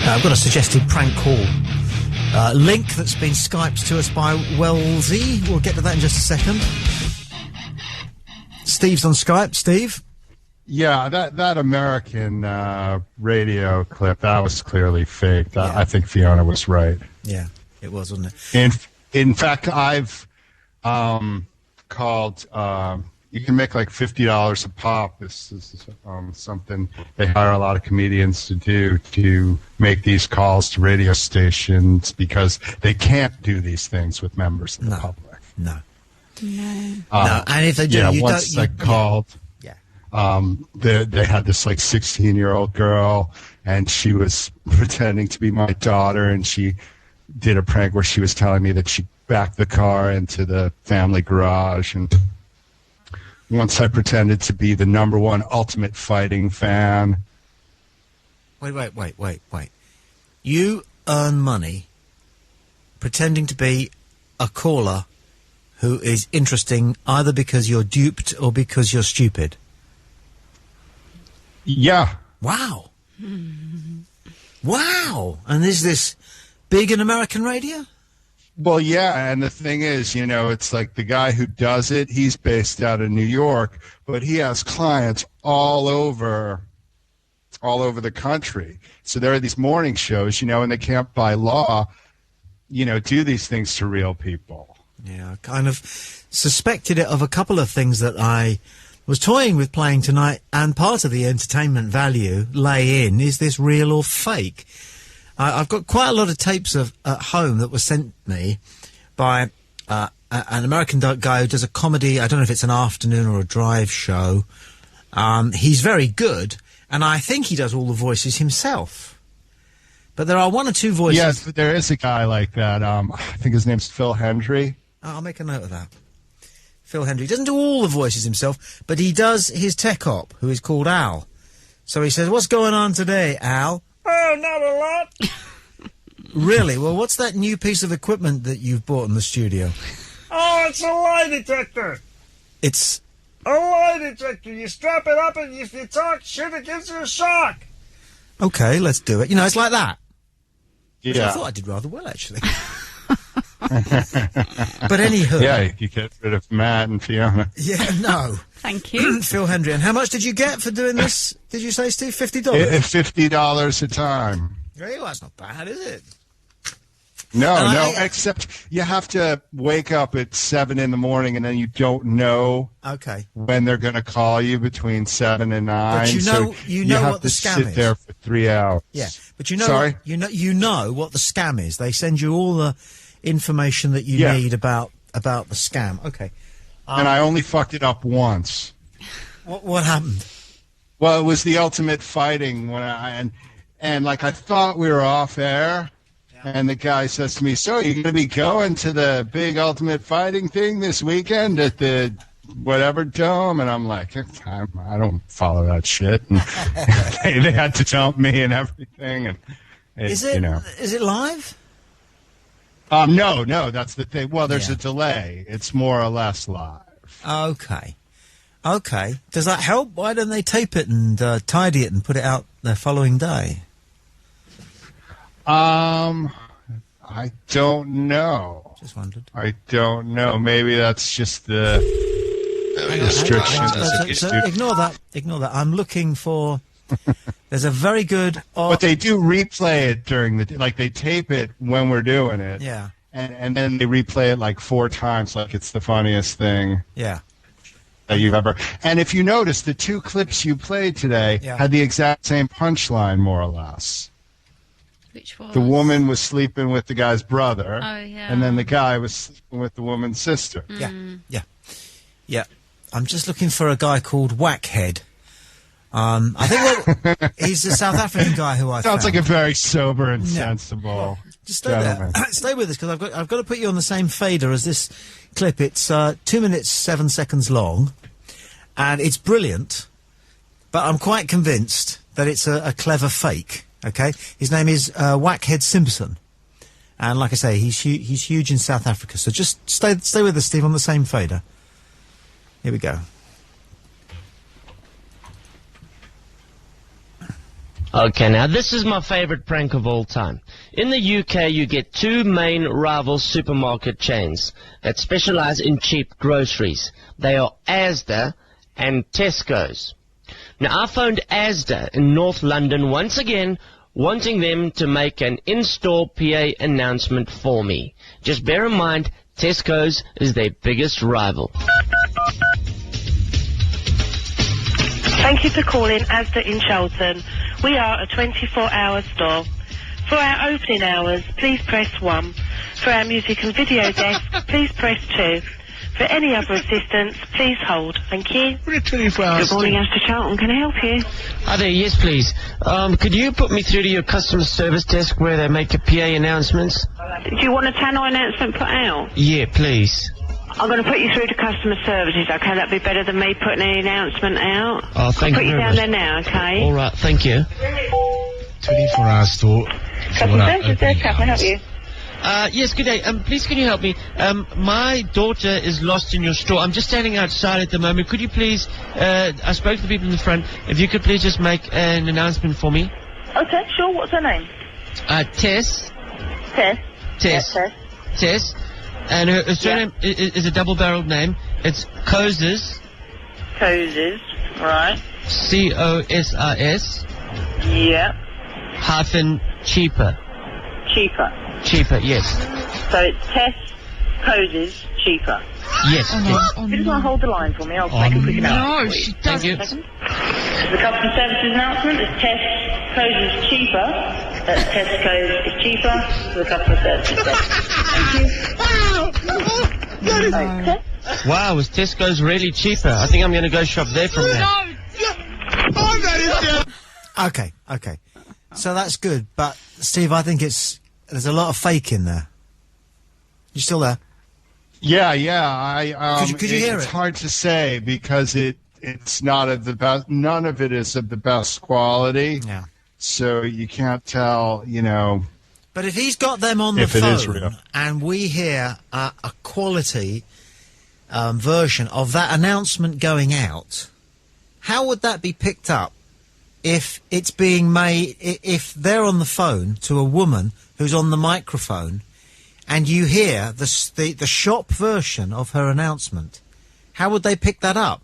I've got a suggested prank call. Link that's been Skyped to us by Wellesley. We'll get to that in just a second. Steve's on Skype. Steve? Yeah, that American radio clip, that was clearly fake. I think Fiona was right. Yeah, it was, wasn't it? In fact, I've called... you can make like $50 a pop. This is something they hire a lot of comedians to do, to make these calls to radio stations because they can't do these things with members of the public. No. No. And if they do, once I called, they had this like 16-year-old girl, and she was pretending to be my daughter, and she did a prank where she was telling me that she backed the car into the family garage, and once I pretended to be the #1 Ultimate Fighting fan. Wait. You earn money pretending to be a caller who is interesting either because you're duped or because you're stupid. Yeah. Wow. Wow. And is this big in American radio? Well, yeah, and the thing is, it's like the guy who does it, he's based out of New York, but he has clients all over the country. So there are these morning shows, and they can't by law, do these things to real people. Yeah, I kind of suspected it of a couple of things that I was toying with playing tonight, and part of the entertainment value lay in, is this real or fake? I've got quite a lot of tapes at home that were sent me by an American guy who does a comedy. I don't know if it's an afternoon or a drive show. He's very good, and I think he does all the voices himself. But there are one or two voices. Yes, but there is a guy like that. I think his name's Phil Hendry. I'll make a note of that. Phil Hendry. He doesn't do all the voices himself, but he does his tech op, who is called Al. So he says, "What's going on today, Al?" Oh, not a lot. Really? Well, what's that new piece of equipment that you've bought in the studio? Oh, it's a lie detector. It's a lie detector. You strap it up, and if you talk shit, it gives you a shock. Okay, let's do it. It's like that. Which Yeah. I thought I did rather well, actually. But anywho. Yeah, you get rid of Matt and Fiona. Yeah, no. Thank you. Phil Hendry. And how much did you get for doing this? Did you say, Steve? $50? $50 a time. Really? Well, that's not bad, is it? No, except you have to wake up at 7 in the morning, and then you don't know when they're going to call you between 7 and 9. But you know have what the to scam sit is. there for 3 hours. Yeah, but you know, Sorry? you know what the scam is. They send you all the information that you need about the scam. Okay. And I only fucked it up once. What happened? Well, it was the Ultimate Fighting when and I thought we were off air. And the guy says to me, "So you're going to be going to the big Ultimate Fighting thing this weekend at the whatever dome?" And I'm like, I don't follow that shit. And they had to dump me and everything. And Is it live? No, that's the thing. Well, there's a delay. It's more or less live. Okay. Does that help? Why don't they tape it and tidy it and put it out the following day? I don't know. Just wondered. I don't know. Maybe that's just the restrictions. So ignore that. I'm looking for... There's a very good... But they do replay it during the... Like, they tape it when we're doing it. Yeah. And then they replay it like 4 times like it's the funniest thing. Yeah. That you've ever... And if you notice, the 2 clips you played today had the exact same punchline, more or less. Which was? The woman was sleeping with the guy's brother. Oh, yeah. And then the guy was sleeping with the woman's sister. Yeah. I'm just looking for a guy called Whackhead. I think he's a South African guy who I Sounds found. like a very sober and sensible Just stay there. Stay with us, because I've got to put you on the same fader as this clip. It's 2 minutes 7 seconds long, and it's brilliant. But I'm quite convinced that it's a clever fake. Okay, his name is Whackhead Simpson, and like I say, he's huge in South Africa. So just stay with us, Steve, on the same fader. Here we go. Okay, now this is my favorite prank of all time. In the UK, you get 2 main rival supermarket chains that specialize in cheap groceries. They are Asda and Tesco's. Now, I phoned Asda in North London once again, wanting them to make an in-store PA announcement for me. Just bear in mind, Tesco's is their biggest rival. Thank you for calling Asda in Charlton. We are a 24-hour store. For our opening hours, please press 1. For our music and video desk, please press 2. For any other assistance, please hold. Thank you. We're a 24-hour Good morning, Asda Charlton. Can I help you? Hi there, yes please. Could you put me through to your customer service desk where they make a PA announcements? Do you want a tannoy announcement put out? Yeah, please. I'm going to put you through to customer services, okay? That'd be better than me putting any announcement out. Oh, thank I'll you put you very down much. there now, okay? All right, thank you. 24-hour store. Customer services desk, how can I help you? Yes, good day. Please can you help me? My daughter is lost in your store. I'm just standing outside at the moment. Could you please, I spoke to the people in the front, if you could please just make an announcement for me. Okay, sure. What's her name? Tess. Tess. Tess. Yeah, Tess. And her surname is a double-barreled name. It's Coses. Coses, right. C-O-S-I-S. Yeah. Hyphen cheaper. Cheaper. Cheaper, yes. So it's Tess Coses cheaper. Yes, yes. You just want to hold the line for me. I'll make a quick announcement. No, she doesn't. The customer services announcement is Tess Coses cheaper. That's Tesco's is cheaper for the customer services desk. Thank you. Okay. Wow, was Tesco's really cheaper? I think I'm going to go shop there from there. Okay. So that's good, but Steve, I think there's a lot of fake in there. You still there? Yeah. Could you hear It's it? hard to say because it's not of the best. None of it is of the best quality. Yeah. So you can't tell, But if he's got them on the If it is real. phone and we hear a quality version of that announcement going out, how would that be picked up if it's being made, if they're on the phone to a woman who's on the microphone and you hear the shop version of her announcement? How would they pick that up?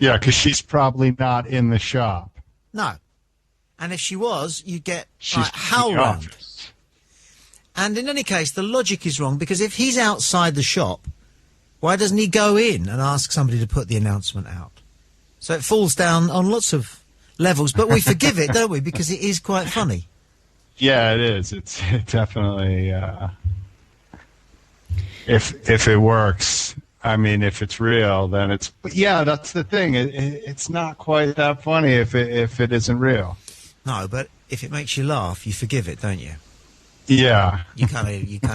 Yeah, because she's probably not in the shop. No. And if she was, you'd get She's like, howl in the round. office. And in any case, the logic is wrong, because if he's outside the shop, why doesn't he go in and ask somebody to put the announcement out? So it falls down on lots of levels, but we forgive it, don't we? Because it is quite funny. Yeah, it is. It's definitely if it works. I mean, if it's real, then it's. But yeah, that's the thing. It's not quite that funny if it isn't real. No, but if it makes you laugh, you forgive it, don't you? Yeah. You can't.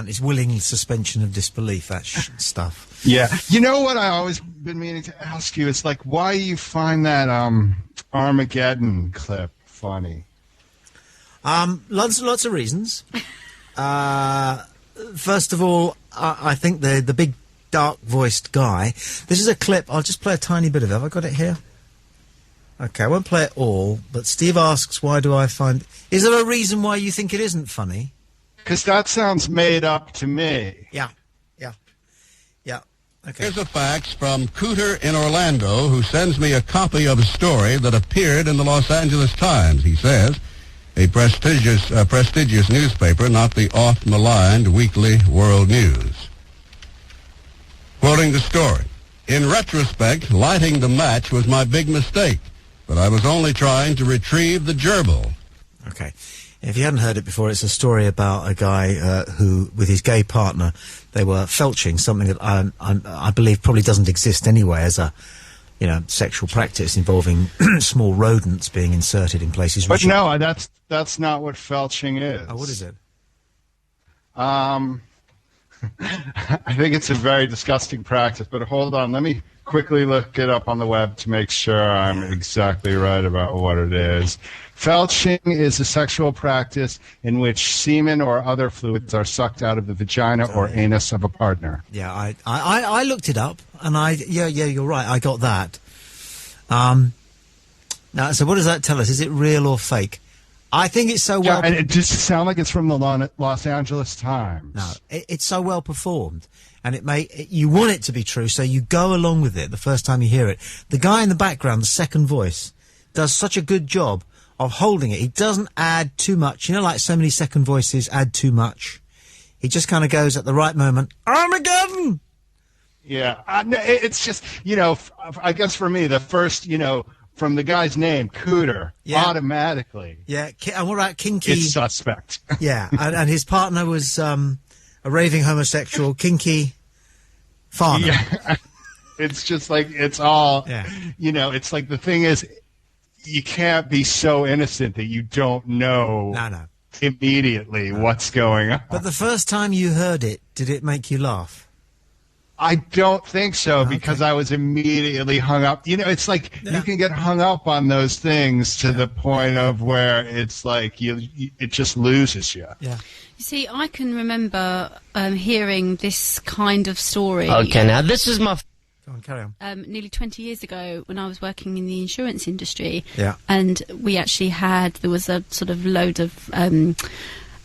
It's willing suspension of disbelief. That stuff. Yeah. You know what I always been meaning to ask you? It's like, why you find that Armageddon clip funny? Lots of reasons. First of all, I think the big dark-voiced guy. This is a clip. I'll just play a tiny bit of it. Have I got it here? Okay, I won't play it all, but Steve asks, why do I find... Is there a reason why you think it isn't funny? Because that sounds made up to me. Yeah. Okay. Here's a fax from Cooter in Orlando, who sends me a copy of a story that appeared in the Los Angeles Times. He says, a prestigious newspaper, not the oft-maligned Weekly World News. Quoting the story, in retrospect, lighting the match was my big mistake, but I was only trying to retrieve the gerbil. Okay. If you hadn't heard it before, it's a story about a guy who, with his gay partner, they were felching, something that I believe probably doesn't exist anyway as a, sexual practice involving small rodents being inserted in places. But no, that's not what felching is. Oh, what is it? I think it's a very disgusting practice, but hold on, let me quickly look it up on the web to make sure I'm exactly right about what it is. Felching is a sexual practice in which semen or other fluids are sucked out of the vagina or anus of a partner. Yeah, I looked it up, and you're right, I got that. Now, so what does that tell us? Is it real or fake? I think it's so well... and it just sounds like it's from the Los Angeles Times. No, it's so well performed, and you want it to be true, so you go along with it the first time you hear it. The guy in the background, the second voice, does such a good job of holding it. He doesn't add too much. Like so many second voices add too much. He just kind of goes at the right moment, Armageddon! Yeah, it's just, I guess for me, the first, from the guy's name, Cooter, automatically. Yeah, and what about Kinky? It's suspect. Yeah, and his partner was a raving homosexual, Kinky Farnham. Yeah, it's just like, it's all, it's like the thing is, you can't be so innocent that you don't know immediately what's going on. But the first time you heard it, did it make you laugh? I don't think so, because I was immediately hung up. It's like you can get hung up on those things to the point of where it's like it just loses you. Yeah. You see, I can remember hearing this kind of story. Okay, now this is my... Go on, carry on. Nearly 20 years ago, when I was working in the insurance industry, yeah, and we actually there was a sort of load of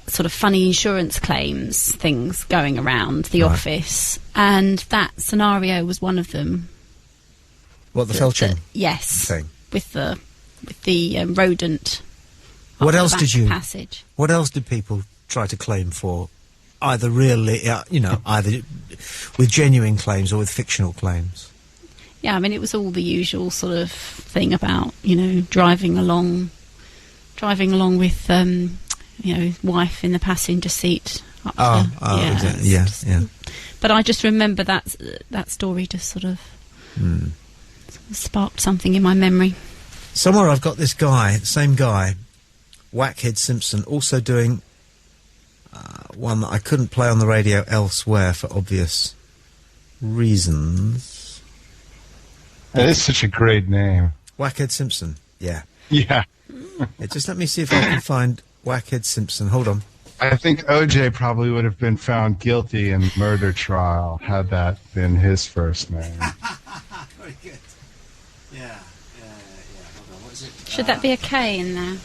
sort of funny insurance claims things going around the office, and that scenario was one of them. What, the felching? Yes, thing with the rodent. What else did you? Passage. What else did people try to claim for? Either really, either with genuine claims or with fictional claims. Yeah, I mean, it was all the usual sort of thing about, driving along with, wife in the passenger seat. Exactly. Yeah. But I just remember that story just sort of sparked something in my memory. Somewhere I've got this guy, same guy, Wackhead Simpson, also doing one that I couldn't play on the radio elsewhere for obvious reasons. That is such a great name. Wackhead Simpson, yeah. Yeah. Just let me see if I can find Wackhead Simpson. Hold on. I think OJ probably would have been found guilty in the murder trial had that been his first name. Very good. Yeah. Hold on, what is it? Should that be a K in there?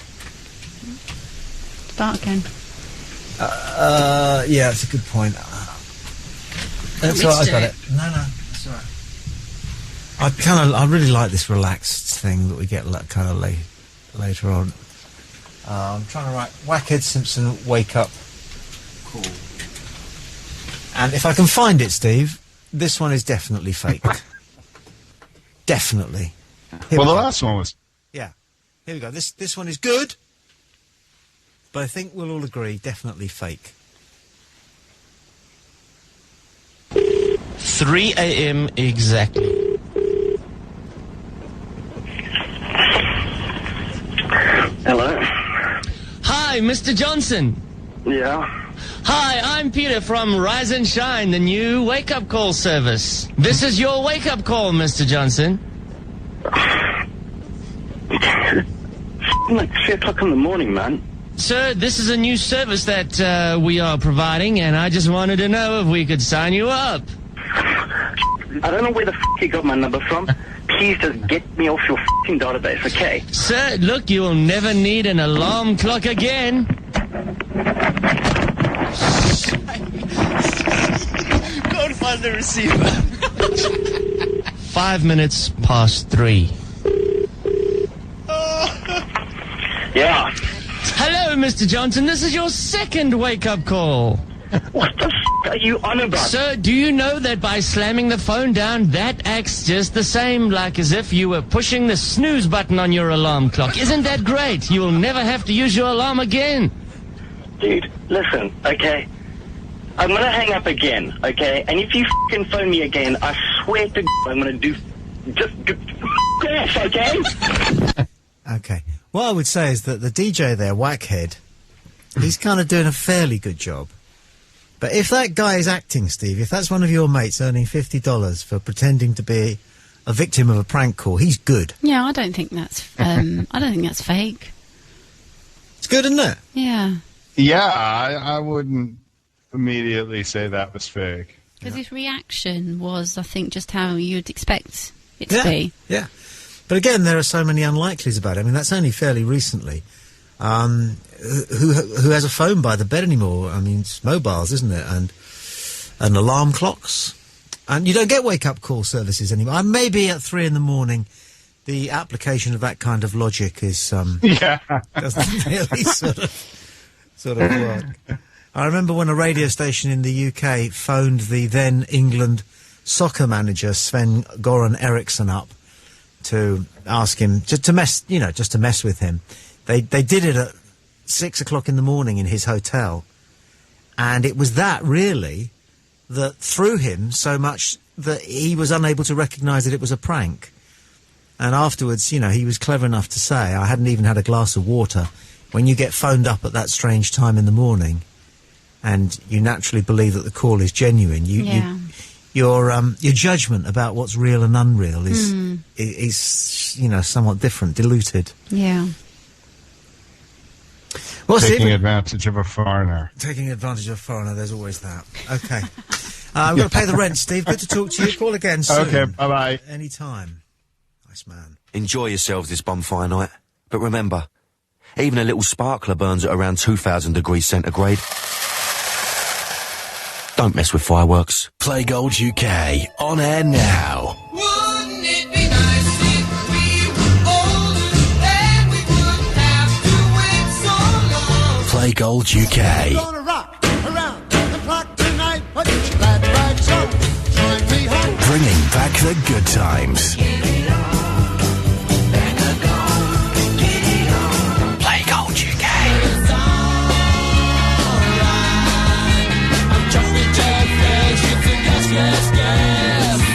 Start again. Yeah, that's a good point. That's all right, I got it. No, that's all right. I really like this relaxed thing that we get kind of later on. I'm trying to write Wackhead Simpson wake up call. And if I can find it, Steve, this one is definitely faked. Definitely. Well, the last one was. Yeah. Here we go. This one is good. But I think we'll all agree, definitely fake. 3 a.m. exactly. Hello. Hi, Mr. Johnson. Yeah. Hi, I'm Peter from Rise and Shine, the new wake-up call service. This is your wake-up call, Mr. Johnson. Like 3 o'clock in the morning, man. Sir, this is a new service that we are providing, and I just wanted to know if we could sign you up. I don't know where the you got my number from. Please just get me off your database, okay? Sir, look, you will never need an alarm clock again. Go and find the receiver. 5 minutes past 3. Yeah. Hello, Mr. Johnson. This is your second wake-up call. What the are you on about? Sir, do you know that by slamming the phone down, that acts just the same, like as if you were pushing the snooze button on your alarm clock? Isn't that great? You will never have to use your alarm again. Dude, listen, okay? I'm going to hang up again, okay? And if you f***ing phone me again, I swear to I'm going to do... Just... Yes, okay? Okay. What I would say is that the DJ there, Whackhead, he's kind of doing a fairly good job. But if that guy is acting, Steve, if that's one of your mates earning $50 for pretending to be a victim of a prank call, he's good. Yeah, I don't think that's fake. It's good, isn't it? Yeah. Yeah, I wouldn't immediately say that was fake. Because his reaction was, I think, just how you'd expect it to be. Yeah. But again, there are so many unlikelies about it. I mean, that's only fairly recently. Who has a phone by the bed anymore? I mean, it's mobiles, isn't it? And alarm clocks. And you don't get wake-up call services anymore. Maybe at 3 a.m, the application of that kind of logic is doesn't really sort of work. I remember when a radio station in the UK phoned the then England soccer manager Sven-Goran Eriksson up to ask him to mess with him. They did it at 6 o'clock in the morning in his hotel, and it was that really that threw him so much that he was unable to recognise that it was a prank. And afterwards, he was clever enough to say, I hadn't even had a glass of water. When you get phoned up at that strange time in the morning, and you naturally believe that the call is genuine, your judgment about what's real and unreal is somewhat different, diluted. Yeah. Well, taking advantage of a foreigner. Taking advantage of a foreigner, there's always that. Okay. We've got to pay the rent, Steve. Good to talk to you. Call again soon. Okay, bye-bye. Any time. Nice man. Enjoy yourselves this bonfire night. But remember, even a little sparkler burns at around 2,000 degrees centigrade. Don't mess with fireworks. Play Gold UK, on air now. Wouldn't it be nice if we were older and we wouldn't have to wait so long? Play Gold UK. Gonna rock around the clock tonight. Put your glad rags on. Join me home. Bringing back the good times. Play Gold UK.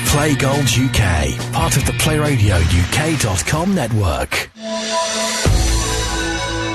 Play Gold UK, part of the PlayRadioUK.com network.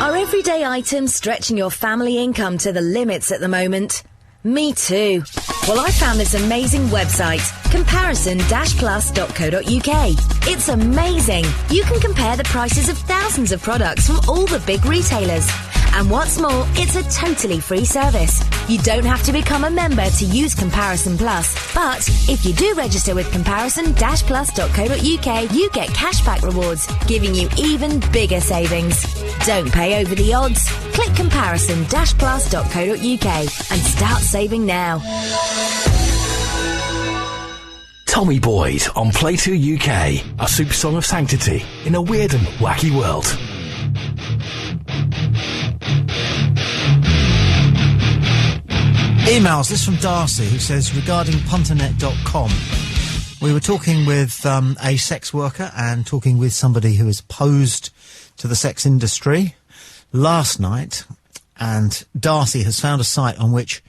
Are everyday items stretching your family income to the limits at the moment? Me too. Well, I found this amazing website, comparison-plus.co.uk. It's amazing. You can compare the prices of thousands of products from all the big retailers. And what's more, it's a totally free service. You don't have to become a member to use Comparison Plus. But if you do register with comparison-plus.co.uk, you get cashback rewards, giving you even bigger savings. Don't pay over the odds. Click comparison-plus.co.uk and start saving now. Tommy Boyd on Play 2 UK, a super song of sanctity in a weird and wacky world. Emails, this from Darcy, who says, regarding punternet.com, we were talking with a sex worker and talking with somebody who is opposed to the sex industry last night, and Darcy has found a site on which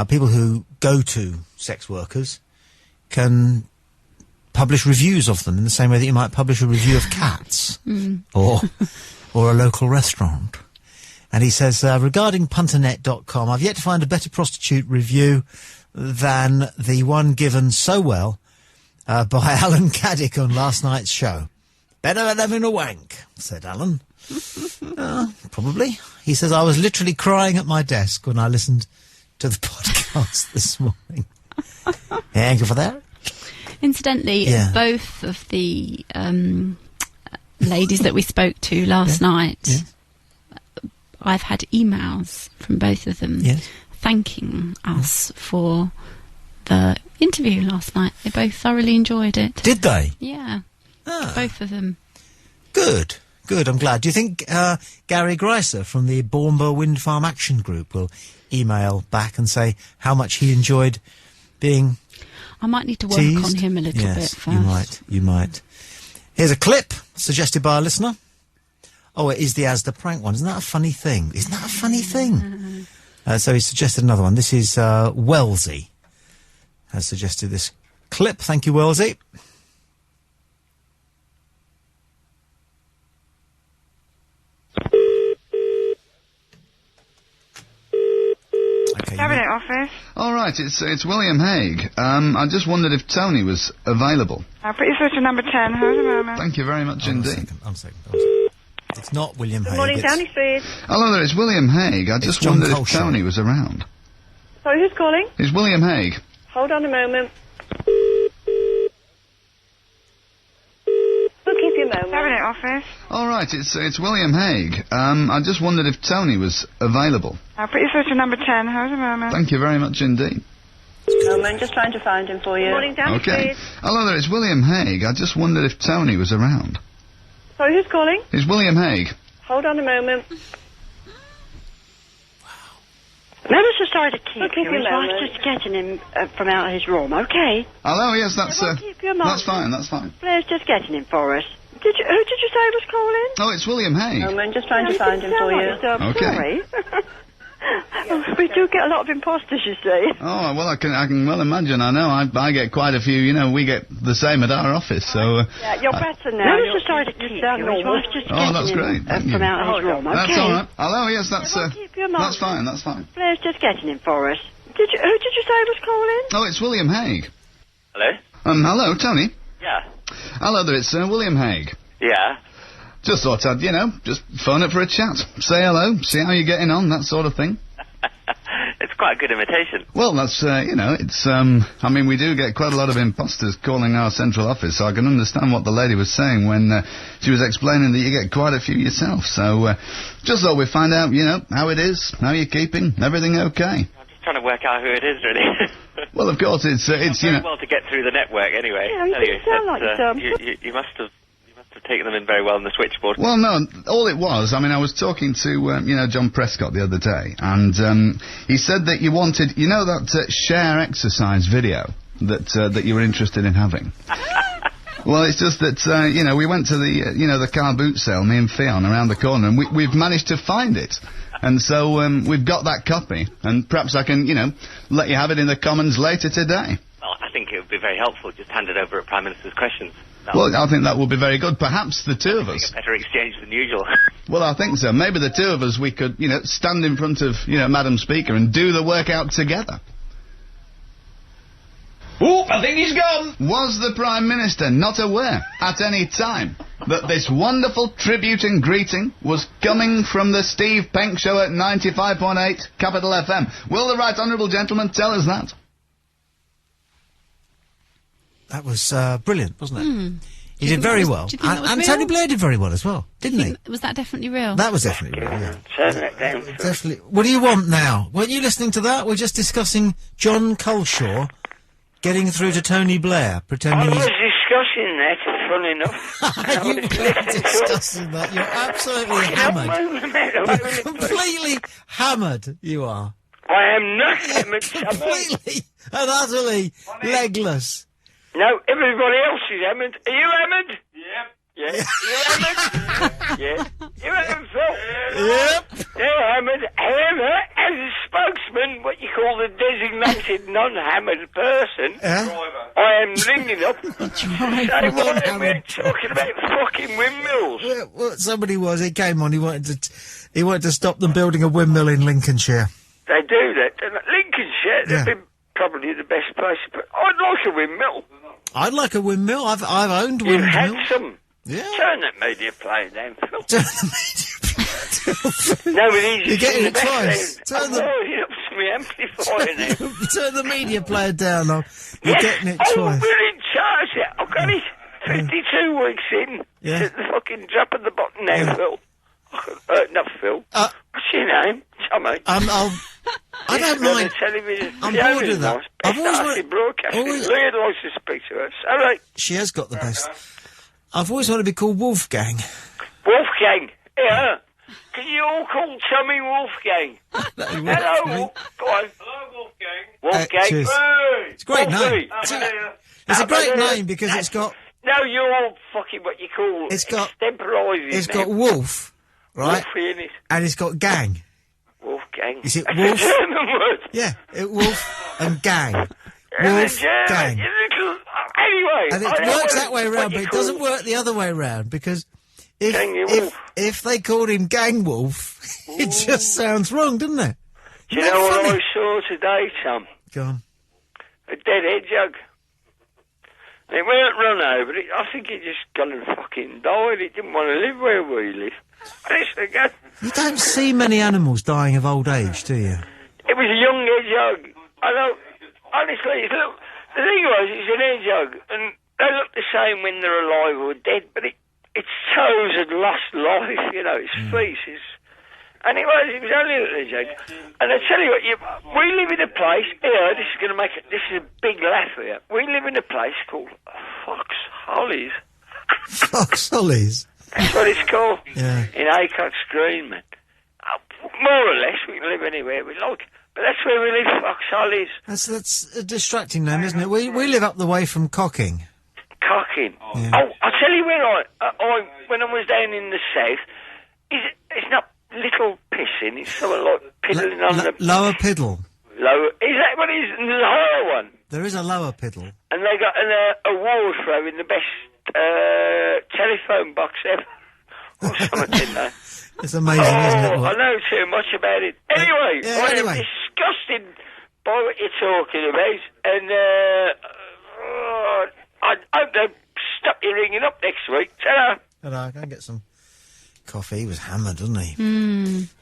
people who go to sex workers can publish reviews of them in the same way that you might publish a review of cats or a local restaurant. And he says, regarding punternet.com, I've yet to find a better prostitute review than the one given so well by Alan Caddick on last night's show. Better than having a wank, said Alan. Probably. He says, I was literally crying at my desk when I listened to the podcast this morning. Thank you for that. Incidentally, Yeah. both of the ladies that we spoke to last night, I've had emails from both of them thanking us for the interview last night. They both thoroughly enjoyed it. Did they? Yeah. Both of them. Good. Good, I'm glad. Do you think Gary Greiser from the Bournemouth Wind Farm Action Group will email back and say how much he enjoyed being I might need to work teased? on him a little Yes, bit first. you might. Here's a clip suggested by a listener. Oh, it is the Asda prank one. Isn't that a funny thing? Isn't that a funny thing? So he suggested another one. This is Wellesley has suggested this clip. Thank you, Wellesley. Cabinet office. All right, it's William Hague. I just wondered if Tony was available. I'll put you through to number 10. Hold a moment. Thank you very much indeed. One second. It's not William Good Hague. morning, it's- Downing Street. Hello there, it's William Hague. I just John wondered if Colshaw. Tony was around. Sorry, who's calling? It's William Hague. Hold on a moment. We'll keep you a moment. Cabinet office. All right, it's William Hague. I just wondered if Tony was available. I'll put you through to number 10. Hold a moment. Thank you very much indeed. Moment, just trying to find him for you. Good morning, Downing Okay. Street. Hello there, it's William Hague. I just wondered if Tony was around. Sorry, who's calling? It's William Hague. Hold on a moment. Never so sorry to keep We'll keep you. you a It's moment. nice just getting him from out of his room, okay? Hello, yes, that's keep you a moment. that's fine, that's fine. Blair's just getting him for us. Who did you say was calling? Oh, it's William Hague. Moment, just trying to find him for you. Okay. Sorry. We do get a lot of imposters, you see. Oh, well, I can well imagine. I know. I get quite a few. You know, we get the same at our office. So. Yeah, you're better now. Never so sorry to keep you. It's nice just Oh, that's getting great. him Thank you. from out of his room, okay? That's all right. Hello, yes, that's keep you a moment. that's fine. That's fine. Blair's just getting him for us. Who did you say was calling? Oh, it's William Hague. Hello? Hello, Tony. Yeah. Hello there, it's William Hague. Yeah. Just thought I'd, just phone it for a chat, say hello, see how you're getting on, that sort of thing. It's quite a good imitation. Well, that's, it's, I mean, we do get quite a lot of imposters calling our central office, so I can understand what the lady was saying when she was explaining that you get quite a few yourself. So, just thought we'd find out, how it is, how you're keeping, everything okay? I'm just trying to work out who it is, really. Well, of course, it's very well to get through the network, anyway. Yeah, you Tell you, sound like that, you must have taken them in very well on the switchboard. Well, no, all it was, I mean, I was talking to, John Prescott the other day, and he said that you wanted, that share exercise video that you were interested in having. Well, it's just that, we went to the car boot sale, me and Fionn, around the corner, and we've managed to find it. And so we've got that copy, and perhaps I can, let you have it in the Commons later today. Well, I think it would be very helpful just hand it over at Prime Minister's Questions. Well, I think that would be very good. Perhaps the two of us. A better exchange than usual. Well, I think so. Maybe the two of us, we could, stand in front of, Madam Speaker and do the workout together. Oh, I think he's gone. Was the Prime Minister not aware at any time that this wonderful tribute and greeting was coming from the Steve Penk Show at 95.8 Capital FM? Will the Right Honourable Gentleman tell us that? That was brilliant, wasn't it? Hmm. He did very well. Do you think that was And real? Tony Blair did very well as well, didn't he? Was that definitely real? That was definitely real, yeah. Turn it down. Definitely. What do you want now? Weren't you listening to that? We're just discussing John Colshaw getting through to Tony Blair, I pretending was he's... discussing that, funny enough. You were discussing that. You're absolutely hammered. Completely hammered, you are. I am not hammered. Completely and utterly legless. No, everybody else is hammered. Are you hammered? Yep. Yeah. You hammered? Yeah. You hammered, Phil? Yep. They're hammered. However, as a spokesman, what you call the designated non-hammered person, I am ringing up to say why we're talking about fucking windmills. Well, somebody was. He came on. He wanted to stop them building a windmill in Lincolnshire. They do that. And Lincolnshire, Yeah. they've been probably the best place. But I'd like a windmill. I'd like a windmill. I've owned You've windmills. had some. Yeah. Turn that media player down, Phil. Turn the media No, but he's You're getting in it the twice. background. I'm wiring up to my amplifier now. Turn the media player down. You're Yes. getting it Oh, twice. we're in charge here. I've got it. 52 weeks in. Yeah. Hit the fucking drop of the button now, Phil. Not Phil. What's your name? Tommy. I don't mind. I'm bored of that. I've always wanted. Lloyd likes to speak to us. All right. She has got the best. I've always wanted to be called Wolfgang. Wolfgang. Yeah. Can you all call Tommy Wolfgang? Hello. Go on. Hello, Wolfgang. Wolfgang. cheers. Hey. It's a great name. Wolfie. It's a great name because it's got. No, you're all fucking what you call extemporising. It's got wolf, right? Wolfie in it. And it's got gang. Wolfgang. Is it That's wolf? a German word. Yeah, wolf and gang. Wolf gang. Anyway. And it works that way around, but it doesn't work the other way around because if they called him Gang Wolf, it just sounds wrong, doesn't it? Do you know what I saw today, Tom? Go on. A dead hedgehog. It weren't run over. I think it just got and fucking died. It didn't want to live where we live. Honestly, God. You don't see many animals dying of old age, do you? It was a young hedgehog. I know. Honestly, look. The thing was, it's an hedgehog, and they look the same when they're alive or dead, but its toes had lost life, you know, its feet. And it was only a little hedgehog. And I tell you what, we live in a place, here, this is a big laugh here. We live in a place called Foxhollies. Foxhollies? That's what it's called. Yeah. In Acox Green, man. More or less, we can live anywhere we like. But that's where we live, Foxhollies. That's a distracting name, isn't it? We live up the way from Cocking. Cocking. Yeah. Oh, I'll tell you when I was down in the south, it's not little pissing, it's sort of like piddling on the... Lower Piddle. Lower... Is that what it is? And there's a higher one. There is a Lower Piddle. And they got an award for having the best telephone box ever. Or something, didn't they? It's amazing, isn't it? I know too much about it. Anyway, anyway. I'm disgusted by what you're talking about, and I hope they stop you ringing up next week. Ta-da! Ta-da, go and get some coffee. He was hammered, wasn't he?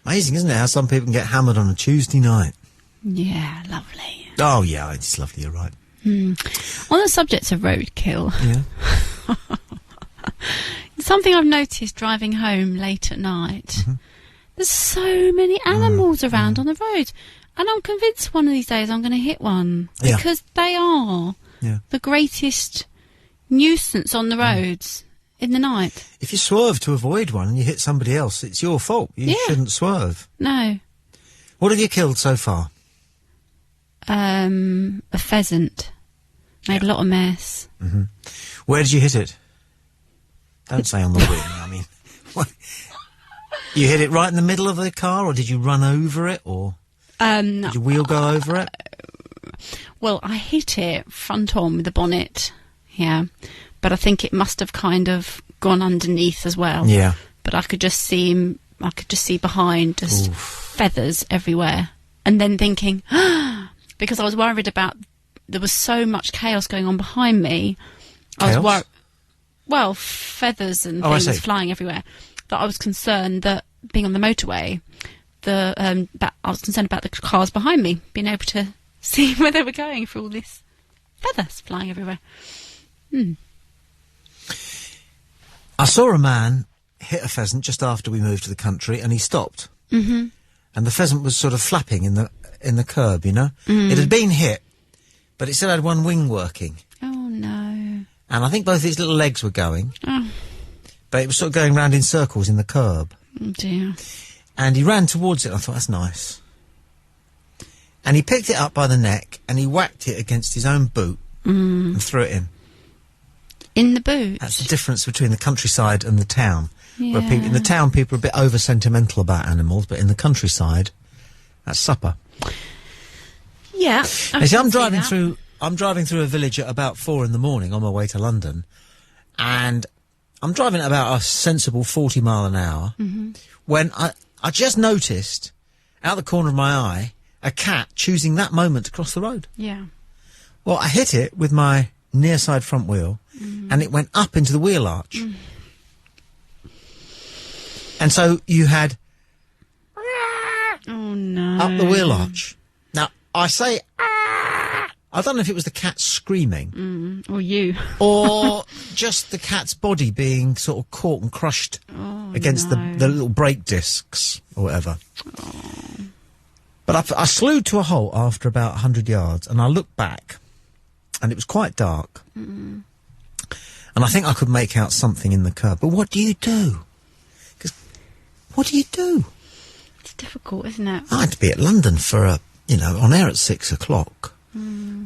Amazing, isn't it, how some people can get hammered on a Tuesday night? Yeah, lovely. Oh, yeah, it's lovely, you're right. On the subject of roadkill... Yeah. Something I've noticed driving home late at night. There's so many animals around on the road. And I'm convinced one of these days I'm going to hit one. Yeah. Because they are the greatest nuisance on the roads in the night. If you swerve to avoid one and you hit somebody else, it's your fault. You shouldn't swerve. No. What have you killed so far? A pheasant. Made a lot of mess. Where did you hit it? Don't say on the wing, I mean... What? You hit it right in the middle of the car, or did you run over it, or... did your wheel go over it? Well, I hit it front on with the bonnet, but I think it must have kind of gone underneath as well. Yeah. But I could just see behind, just feathers everywhere. And then thinking, because I was worried about... There was so much chaos going on behind me. I was worried... Well, feathers and things flying everywhere. That I was concerned that being on the motorway, I was concerned about the cars behind me being able to see where they were going for all this feathers flying everywhere. I saw a man hit a pheasant just after we moved to the country, and he stopped. And the pheasant was sort of flapping in the curb, you know. It had been hit, but it still had one wing working. Oh no. And I think both its little legs were going. Oh. But it was sort of going round in circles in the curb. Oh dear. And he ran towards it. I thought, that's nice. And he picked it up by the neck and he whacked it against his own boot and threw it in. In the boot? That's the difference between the countryside and the town. Where people, in the town, people are a bit over-sentimental about animals, but in the countryside, that's supper. Yeah. You see, I'm driving through a village at about 4 a.m. on my way to London, and I'm driving at about a sensible 40 mile an hour, when I just noticed, out the corner of my eye, a cat choosing that moment to cross the road. Yeah. Well, I hit it with my near side front wheel, and it went up into the wheel arch. And so you had Oh, no. up the wheel arch. Now, I say, I don't know if it was the cat screaming. Or you. Or just the cat's body being sort of caught and crushed against the little brake discs or whatever. But I slewed to a halt after about 100 yards, and I looked back, and it was quite dark. And I think I could make out something in the curb. But what do you do? 'Cause what do you do? It's difficult, isn't it? I had to be at London for on air at 6 o'clock.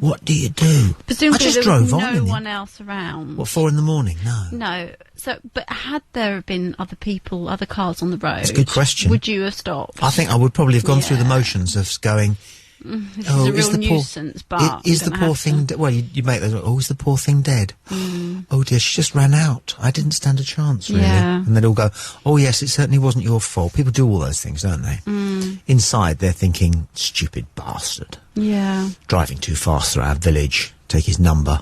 What do you do? Presumably I just there drove was on. no innit? one else around. What, 4 in the morning? No. No. So, but had there been other people, other cars on the road? That's a good question. Would you have stopped? I think I would probably have gone through the motions of going, This is a real nuisance, but is the poor thing... well, you make those... Oh, is the poor thing dead? Oh, dear, she just ran out. I didn't stand a chance, really. Yeah. And they'd all go, oh, yes, it certainly wasn't your fault. People do all those things, don't they? Inside, they're thinking, stupid bastard. Yeah. Driving too fast through our village, take his number,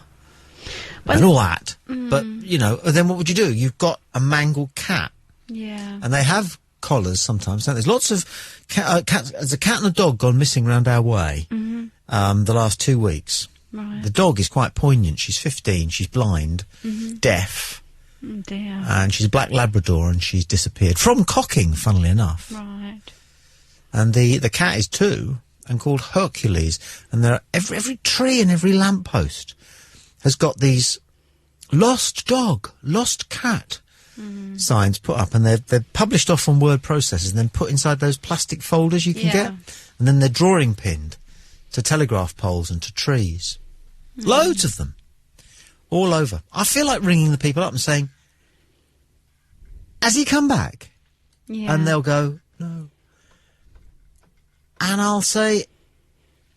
and all that. But, then what would you do? You've got a mangled cat. Yeah. And they have collars sometimes, don't they? There's lots of cats. There's a cat and a dog gone missing round our way the last 2 weeks. Right. The dog is quite poignant. She's 15, she's blind, deaf, Oh, dear. and she's a black Labrador, and she's disappeared. From Cocking, funnily enough. Right. And the cat is 2 and called Hercules. And there are every tree and every lamppost has got these lost dog, lost cat signs put up, and they're published off on word processors and then put inside those plastic folders you can get, and then they're drawing pinned to telegraph poles and to trees. Loads of them. All over. I feel like ringing the people up and saying, has he come back? Yeah. And they'll go, no. And I'll say,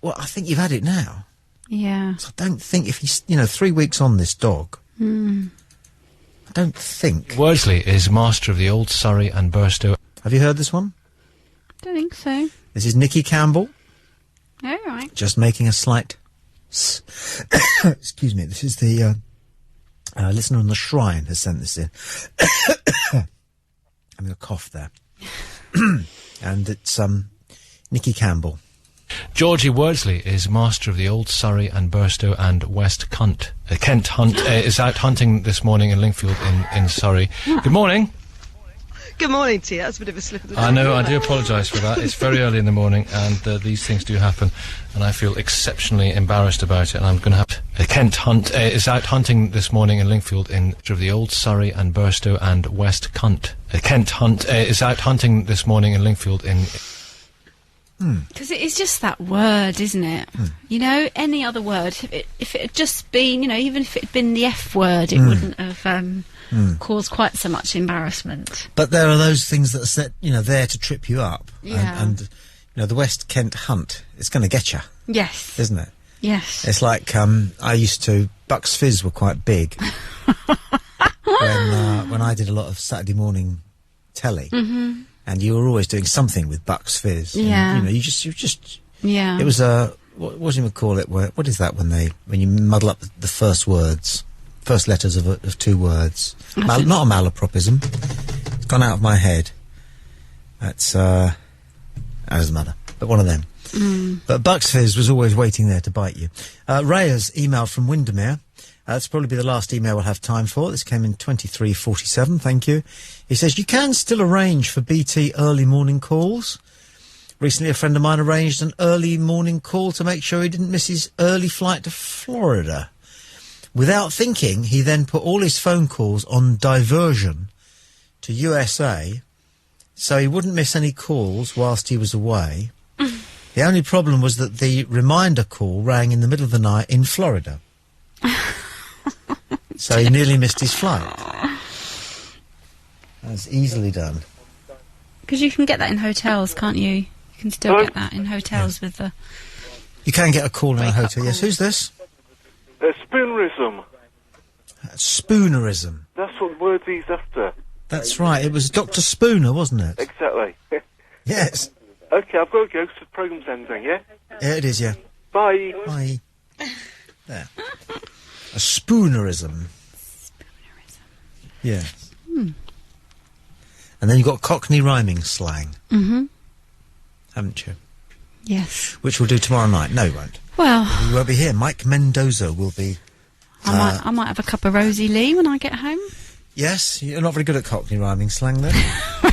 well, I think you've had it now. Yeah. So I don't think if he's, 3 weeks on this dog, I don't think. Worsley is master of the Old Surrey and Burstow. Have you heard this one? Don't think so. This is Nikki Campbell. All right. Just making a slight... Excuse me, this is the listener on the Shrine has sent this in. I'm going to cough there. And it's Nikki Campbell. Georgie Worsley is master of the Old Surrey and Burstow and West Kent. Kent Hunt is out hunting this morning in Lingfield in Surrey. Good morning. Good morning to you. That's a bit of a slip of the I tongue. know, I do apologise for that. It's very early in the morning, and these things do happen, and I feel exceptionally embarrassed about it, and I'm going to have... Kent Hunt is out hunting this morning in Lingfield of the Old Surrey and Burstow and West Kent. Kent Hunt is out hunting this morning in Lingfield Because it is just that word, isn't it? Any other word, if it had just been, even if it had been the F word, it wouldn't have caused quite so much embarrassment. But there are those things that are set, there to trip you up. Yeah. And the West Kent Hunt, it's going to get you. Yes. Isn't it? Yes. It's like, I used to... Bucks Fizz were quite big. when I did a lot of Saturday morning telly. And you were always doing something with Bucks Fizz. Yeah. And, you just... Yeah. It was what do you call it? What is that when you muddle up the first words, first letters of 2 words? Not a malapropism. It's gone out of my head. That's doesn't matter. But one of them. But Bucks Fizz was always waiting there to bite you. Rayer's email from Windermere. That's probably be the last email we'll have time for. This came in 2347, thank you. He says, you can still arrange for BT early morning calls. Recently, a friend of mine arranged an early morning call to make sure he didn't miss his early flight to Florida. Without thinking, he then put all his phone calls on diversion to USA, so he wouldn't miss any calls whilst he was away. The only problem was that the reminder call rang in the middle of the night in Florida. So he nearly missed his flight. That's easily done. Because you can get that in hotels, can't you? You can still get that in hotels with the... You can get a call in a hotel. Yes, who's this? Spoonerism. Spoonerism. That's what the word he's after. That's right. It was Dr. Spooner, wasn't it? Exactly. Yes. Okay, I've got to go, so the programme's ending, yeah? Yeah, it is, yeah. Bye. Bye. There. A spoonerism. Yeah. And then you've got Cockney rhyming slang, Mm-hmm. haven't you? Yes. Which we'll do tomorrow night. No, we won't. Well, We won't be here. Mike Mendoza will be... I might have a cup of Rosie Lee when I get home. Yes, you're not very good at Cockney rhyming slang, then.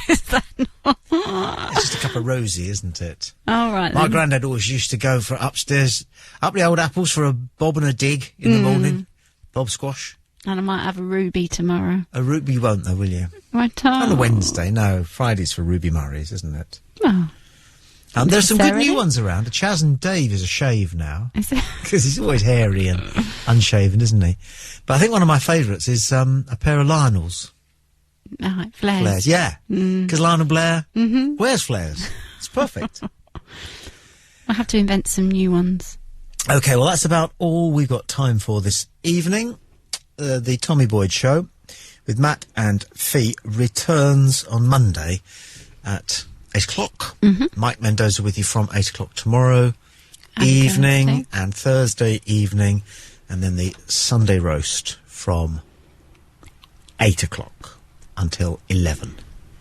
Is that not? It's just a cup of Rosie, isn't it? All right. My then. granddad always used to go for upstairs, up the old apples for a bob and a dig in the morning. Bob squash. And I might have a Ruby tomorrow. A Ruby you won't, though, will you? Right On a Wednesday, no. Friday's for Ruby Murray's, isn't it? Oh. There's some good Necessarily. new ones around. Chaz and Dave is a shave now. Is it? Because he's always hairy and unshaven, isn't he? But I think one of my favourites is a pair of Lionels. Right, flares. Flares, yeah. Because Lionel Blair wears flares. It's perfect. I'll have to invent some new ones. Okay, well, that's about all we've got time for this evening. The Tommy Boyd Show with Matt and Fee returns on Monday at 8 o'clock. Mike Mendoza with you from 8 o'clock tomorrow evening and Thursday evening, and then the Sunday roast from 8 o'clock until 11,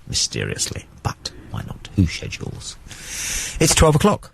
mysteriously. But why not? Who schedules? It's 12 o'clock.